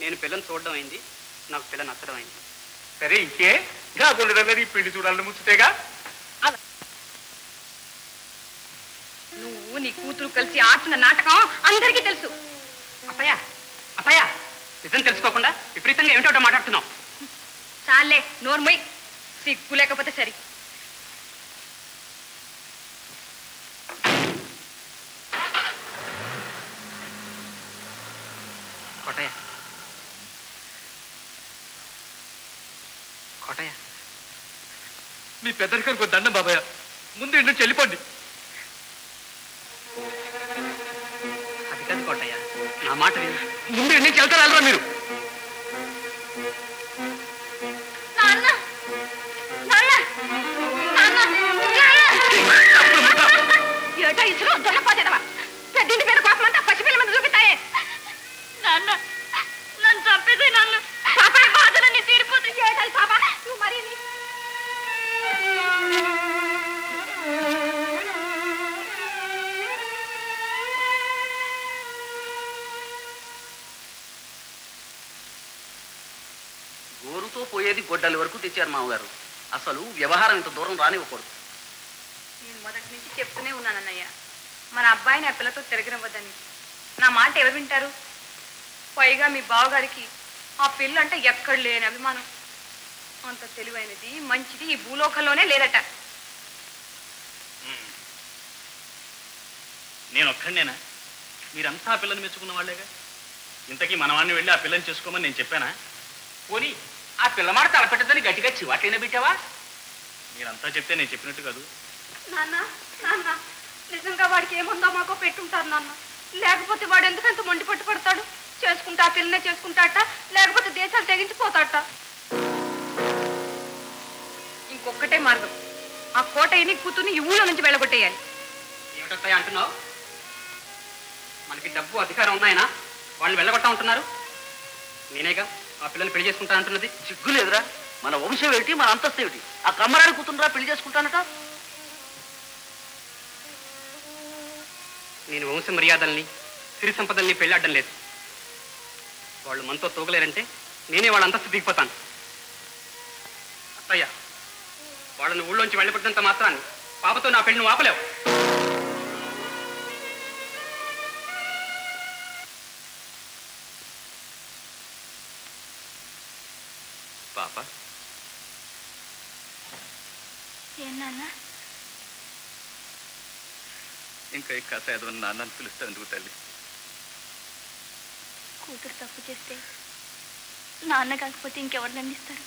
[SPEAKER 2] నేను పిల్లని చూడడం అయింది, నాకు పిల్ల నచ్చడం అయింది.
[SPEAKER 1] సరే, ఇంకే కాకుండా నీ పెళ్లి చూడాలని ముచ్చుతేగా.
[SPEAKER 3] నువ్వు నీ కూతురు కలిసి ఆడుతున్న నాటకం అందరికీ తెలుసు.
[SPEAKER 2] అప్పయ్య, అప్పయ్య, నిజం తెలుసుకోకుండా విపరీతంగా ఏమిటో మాట్లాడుతున్నావు.
[SPEAKER 3] చాలే, నోర్మై. సిగ్గు లేకపోతే సరి.
[SPEAKER 2] కోటయ్య, కోటయ్య,
[SPEAKER 1] మీ పెద్దరికానికి దండం బాబాయ్. ముందు ఇంటి నుంచి వెళ్ళిపోండి.
[SPEAKER 4] మాట ముందు ఎన్ని చెల్తారా మీరు?
[SPEAKER 3] ఏటో ఇసురు దొల్లపోతేదవా పెద్దింటి మీద కోపం అంతా పసిపిల్ల మీద చూపిస్తాయే. నాన్న నన్ను చంపేదే నన్ను పాప బాధలన్నీ తీరిపోతుంది. ఏటాలి పాప నువ్వు మరీ
[SPEAKER 5] గోరుతో పోయేది గొడ్డలి వరకు తెచ్చారు మామగారు. అసలు వ్యవహారం ఇంత దూరం రానివ్వకూడదు.
[SPEAKER 3] నేను మొదటి నుంచి చెప్తూనే ఉన్నానన్నయ్య, మన అబ్బాయిని ఆ పిల్లతో తిరగనివ్వద్దని. నా మాట ఎవరు వింటారు? పైగా మీ బావగారికి ఆ పిల్ల అంటే ఎక్కడ లేని అభిమానం. అంత తెలివైనది మంచిది ఈ భూలోకంలోనే లేదట.
[SPEAKER 10] నేను ఒక్కడేనా? మీరంతా ఆ పిల్లని మెచ్చుకున్న వాళ్ళేగా. ఇంతకీ మనవాడిని వెళ్ళి ఆ పిల్లని చేసుకోమని నేను చెప్పానా?
[SPEAKER 1] పోనీ ఆ పిల్లమాట తలపెట్టదని గట్టిగా చివాట్లైనా పెట్టావా?
[SPEAKER 10] మీరంతా చెప్తే నేను చెప్పినట్టు కాదు.
[SPEAKER 3] నాన్న నాన్న నిజంగా వాడికి ఏముందో మాకో పెట్టుంటారు నాన్న. లేకపోతే వాడు ఎందుకంత మొండి పట్టు పడతాడు? చేసుకుంటా ఆ పిల్లనే చేసుకుంటాట, లేకపోతే దేశాలు తెగించిపోతాట. ఇంకొక్కటే మార్గం, ఆ కోటయ్యని కూతుర్ని ఈ ఊళ్ళో నుంచి వెళ్ళగొట్టేయాలి.
[SPEAKER 2] ఏమిటొస్తాయి అంటున్నావు? మనకి డబ్బు అధికారం ఉన్నాయనా వాళ్ళు వెళ్ళగొట్టా ఉంటున్నారు? నేనేగా ఆ పిల్లల్ని పెళ్లి చేసుకుంటా అంటున్నది.
[SPEAKER 5] సిగ్గు లేదురా? మన వంశం ఏమిటి, మన అంతస్తు ఏమిటి? ఆ కమ్మరాని కూతుండ్రా పెళ్లి చేసుకుంటానట.
[SPEAKER 2] నేను వంశ మర్యాదల్ని సిరి సంపదల్ని పెళ్లాడడం లేదు. వాళ్ళు మనతో తోగలేరంటే నేనే వాళ్ళ అంతస్తు దిగిపోతాను. అత్తయ్య, వాళ్ళని ఊళ్ళోంచి వెళ్ళబడినంత మాత్రాన్ని పాపతో నా పెళ్లిని ఆపలేవు.
[SPEAKER 1] పాప
[SPEAKER 6] ఏనా
[SPEAKER 1] ఇంకా ఈ కథ ఏదో నాన్నని పిలుస్తా ఎందుకు తల్లి?
[SPEAKER 6] కూతురు తప్పు చేస్తే నాన్న కాకపోతే ఇంకెవరు దండిస్తారు?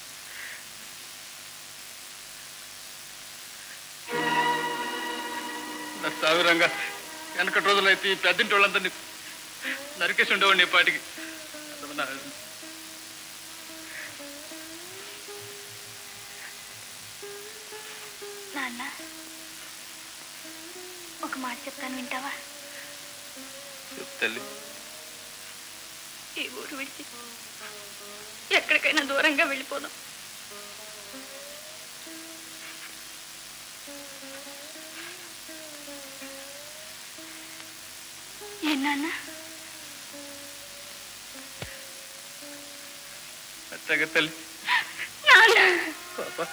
[SPEAKER 1] నా సాగురంగా వెనకటి రోజులైతే ఈ పెద్దింటి వాళ్ళందరినీ నరికేసి ఉండేవాడిని పాటికి.
[SPEAKER 6] నాన్న ఒక మాట చెప్తాను, వింటావా?
[SPEAKER 1] తల్లి,
[SPEAKER 6] ఈ ఊరు విడిచి ఎక్కడికైనా దూరంగా వెళ్ళిపోదాం. ఏ నాన్న?
[SPEAKER 1] అట్టగా తల్లి.
[SPEAKER 6] నాన్న
[SPEAKER 1] పాప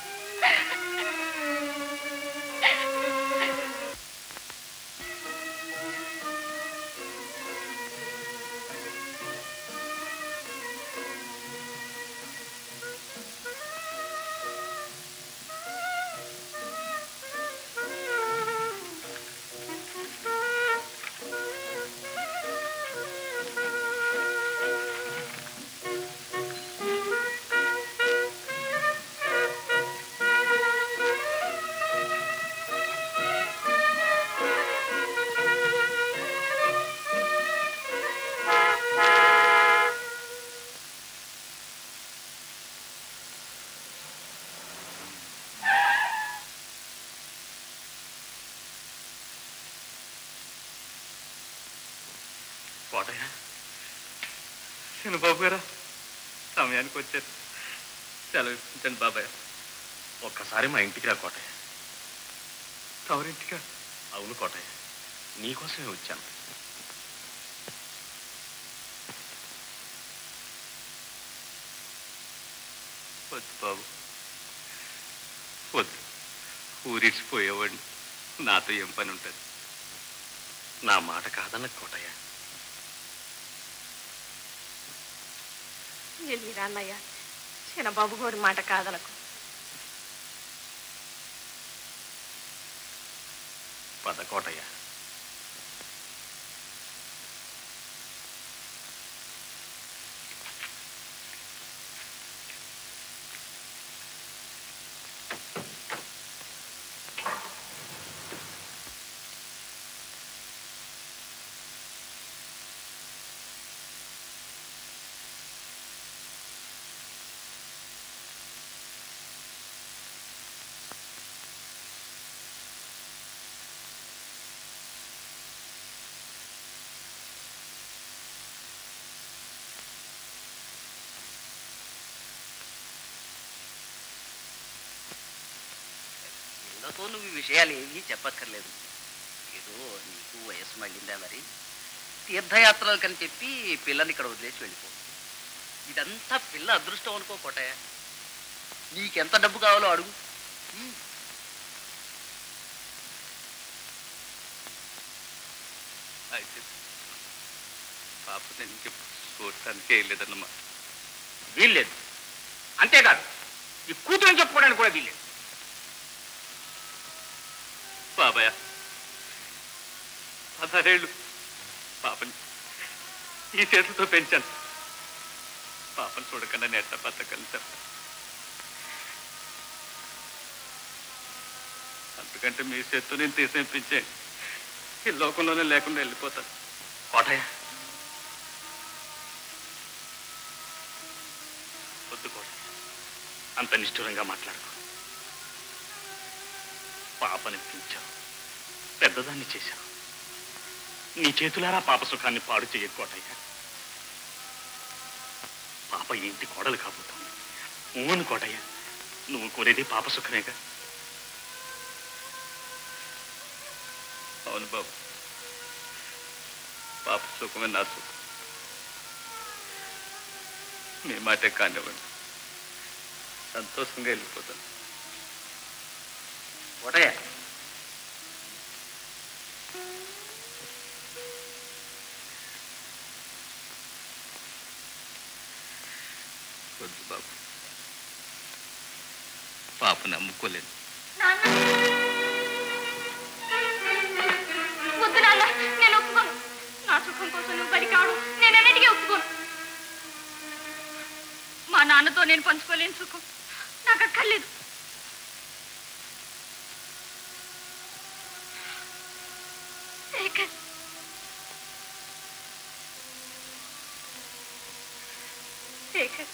[SPEAKER 1] కోటయ్య, బాబు గారా సమయానికి వచ్చారు. సెలవు ఇప్పించండి బాబాయ్.
[SPEAKER 10] ఒక్కసారి మా ఇంటికి రా కోటయ్య.
[SPEAKER 1] తవరింటికా?
[SPEAKER 10] అవును కోటయ్య, నీకోసమే వచ్చాను.
[SPEAKER 1] వద్దు బాబు, వద్దు. ఊరిడిచిపోయేవాడిని, నాతో ఏం పని ఉంటుంది?
[SPEAKER 10] నా మాట కాదన్న కోటయ్య.
[SPEAKER 3] వెళ్ళిరా అన్నయ్య, చిన్నబాబు గారి మాట కాదనకు.
[SPEAKER 10] పద కోటయ్య.
[SPEAKER 5] పిల్లతో నువ్వు ఈ విషయాలు ఏమీ చెప్పక్కర్లేదు. ఏదో నీకు వయస్సు మళ్ళిందా మరి, తీర్థయాత్రలు కని చెప్పి పిల్లని ఇక్కడ వదిలేసి వెళ్ళిపో. ఇదంతా పిల్ల అదృష్టం అనుకో కోటయ్య. నీకెంత డబ్బు కావాలో అడుగు.
[SPEAKER 1] అయితే పాప నేను ఇంకెప్పుడు చూడటానికే వెళ్ళలేదన్నమా.
[SPEAKER 8] వీల్లేదు. అంతేకాదు ఈ కూతురు చెప్పుకోవడానికి కూడా వీల్లేదు.
[SPEAKER 1] బాబాయ్ 16 ఏళ్ళు పాపని ఈ చేతులతో పెంచాను. పాపను చూడకుండా నెట్ట బతకను సార్. అంతకంటే మీ చేత్తో నేను తీసేపించే ఈ లోకంలోనే లేకుండా వెళ్ళిపోతాను.
[SPEAKER 10] కోటయ్య, వద్దు కోటయ్య, అంత నిష్ఠురంగా మాట్లాడుకో. పాపని పెంచావు, పెద్దదాన్ని చేశావు. నీ చేతులారా పాప సుఖాన్ని పాడు చేయకు కోటయ్య. పాప ఏంటి కోడలు కాబోతుంది. ఊను కోటయ్య, నువ్వు కోరేది పాప సుఖమేగా.
[SPEAKER 1] అవును బాబు, పాప సుఖమే నా సుఖం. మీ మాటే కానివ్వండి, సంతోషంగా వెళ్ళిపోతాను.
[SPEAKER 5] కోటయ్య,
[SPEAKER 1] వద్దు బాబు, పాపను నమ్ముకోలేను.
[SPEAKER 6] వద్దు నాన్న, నేను ఒప్పుకోను. నా సుఖం కోసం నువ్వు బడి కావడం నేను అన్నిటికీ ఒప్పుకోను. మా నాన్నతో నేను పంచుకోలేని సుఖం నాకు అక్కర్లేదు. శేఖర్, శేఖర్,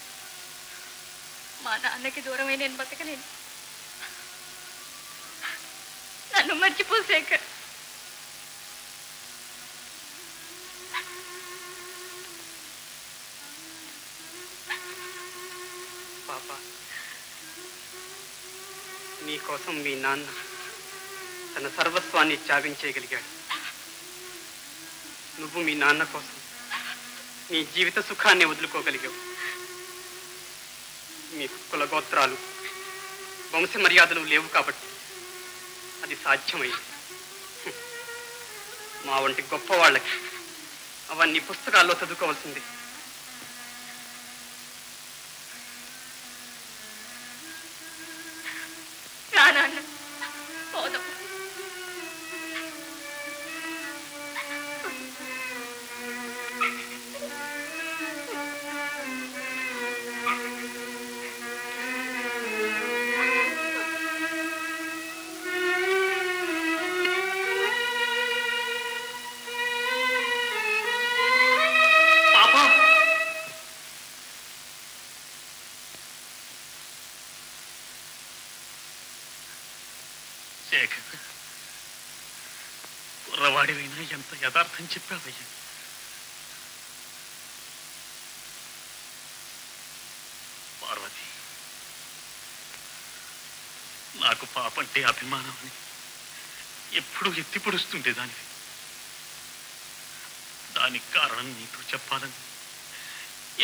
[SPEAKER 6] మా నాన్నకి దూరమై నేను బతకలేను. నన్ను మర్చిపో శేఖర్.
[SPEAKER 2] పాప, నీకోసం మీ నాన్న తన సర్వస్వాన్ని త్యాగం చేయగలిగాడు. నువ్వు మీ నాన్న కోసం నీ జీవిత సుఖాన్ని వదులుకోగలిగావు. మీకు కులగోత్రాలు వంశ మర్యాదలు లేవు కాబట్టి అది సాధ్యమైంది. మా వంటి గొప్ప వాళ్ళకి అవన్నీ పుస్తకాల్లో చదువుకోవాల్సింది.
[SPEAKER 6] నాన్న పోదాం.
[SPEAKER 10] శేఖర్, కుర్రవాడివైనా ఎంత యథార్థం చెప్పావయ్యా. పార్వతి, నాకు పాపంటే అభిమానం అని ఎప్పుడూ ఎత్తిపొడుస్తుంటే దానివి. దానికి కారణం నీతో చెప్పాలని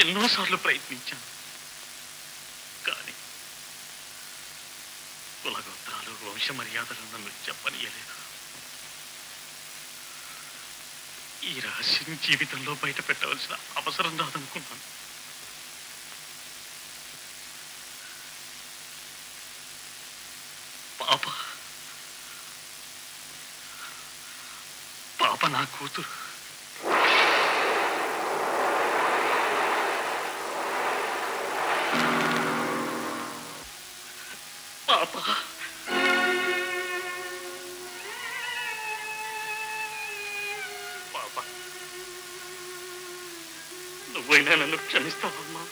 [SPEAKER 10] ఎన్నోసార్లు ప్రయత్నించాను. కానీ కులగోత్రాలు వంశ మర్యాదలు నన్ను చెప్పనీయలేదు. ఈ రహస్యం జీవితంలో బయట పెట్టవలసిన అవసరం రాదనుకున్నాను. పాప నా కూతురు. పాప పాప, నువ్వైనా నన్ను క్షమిస్తావమ్మా?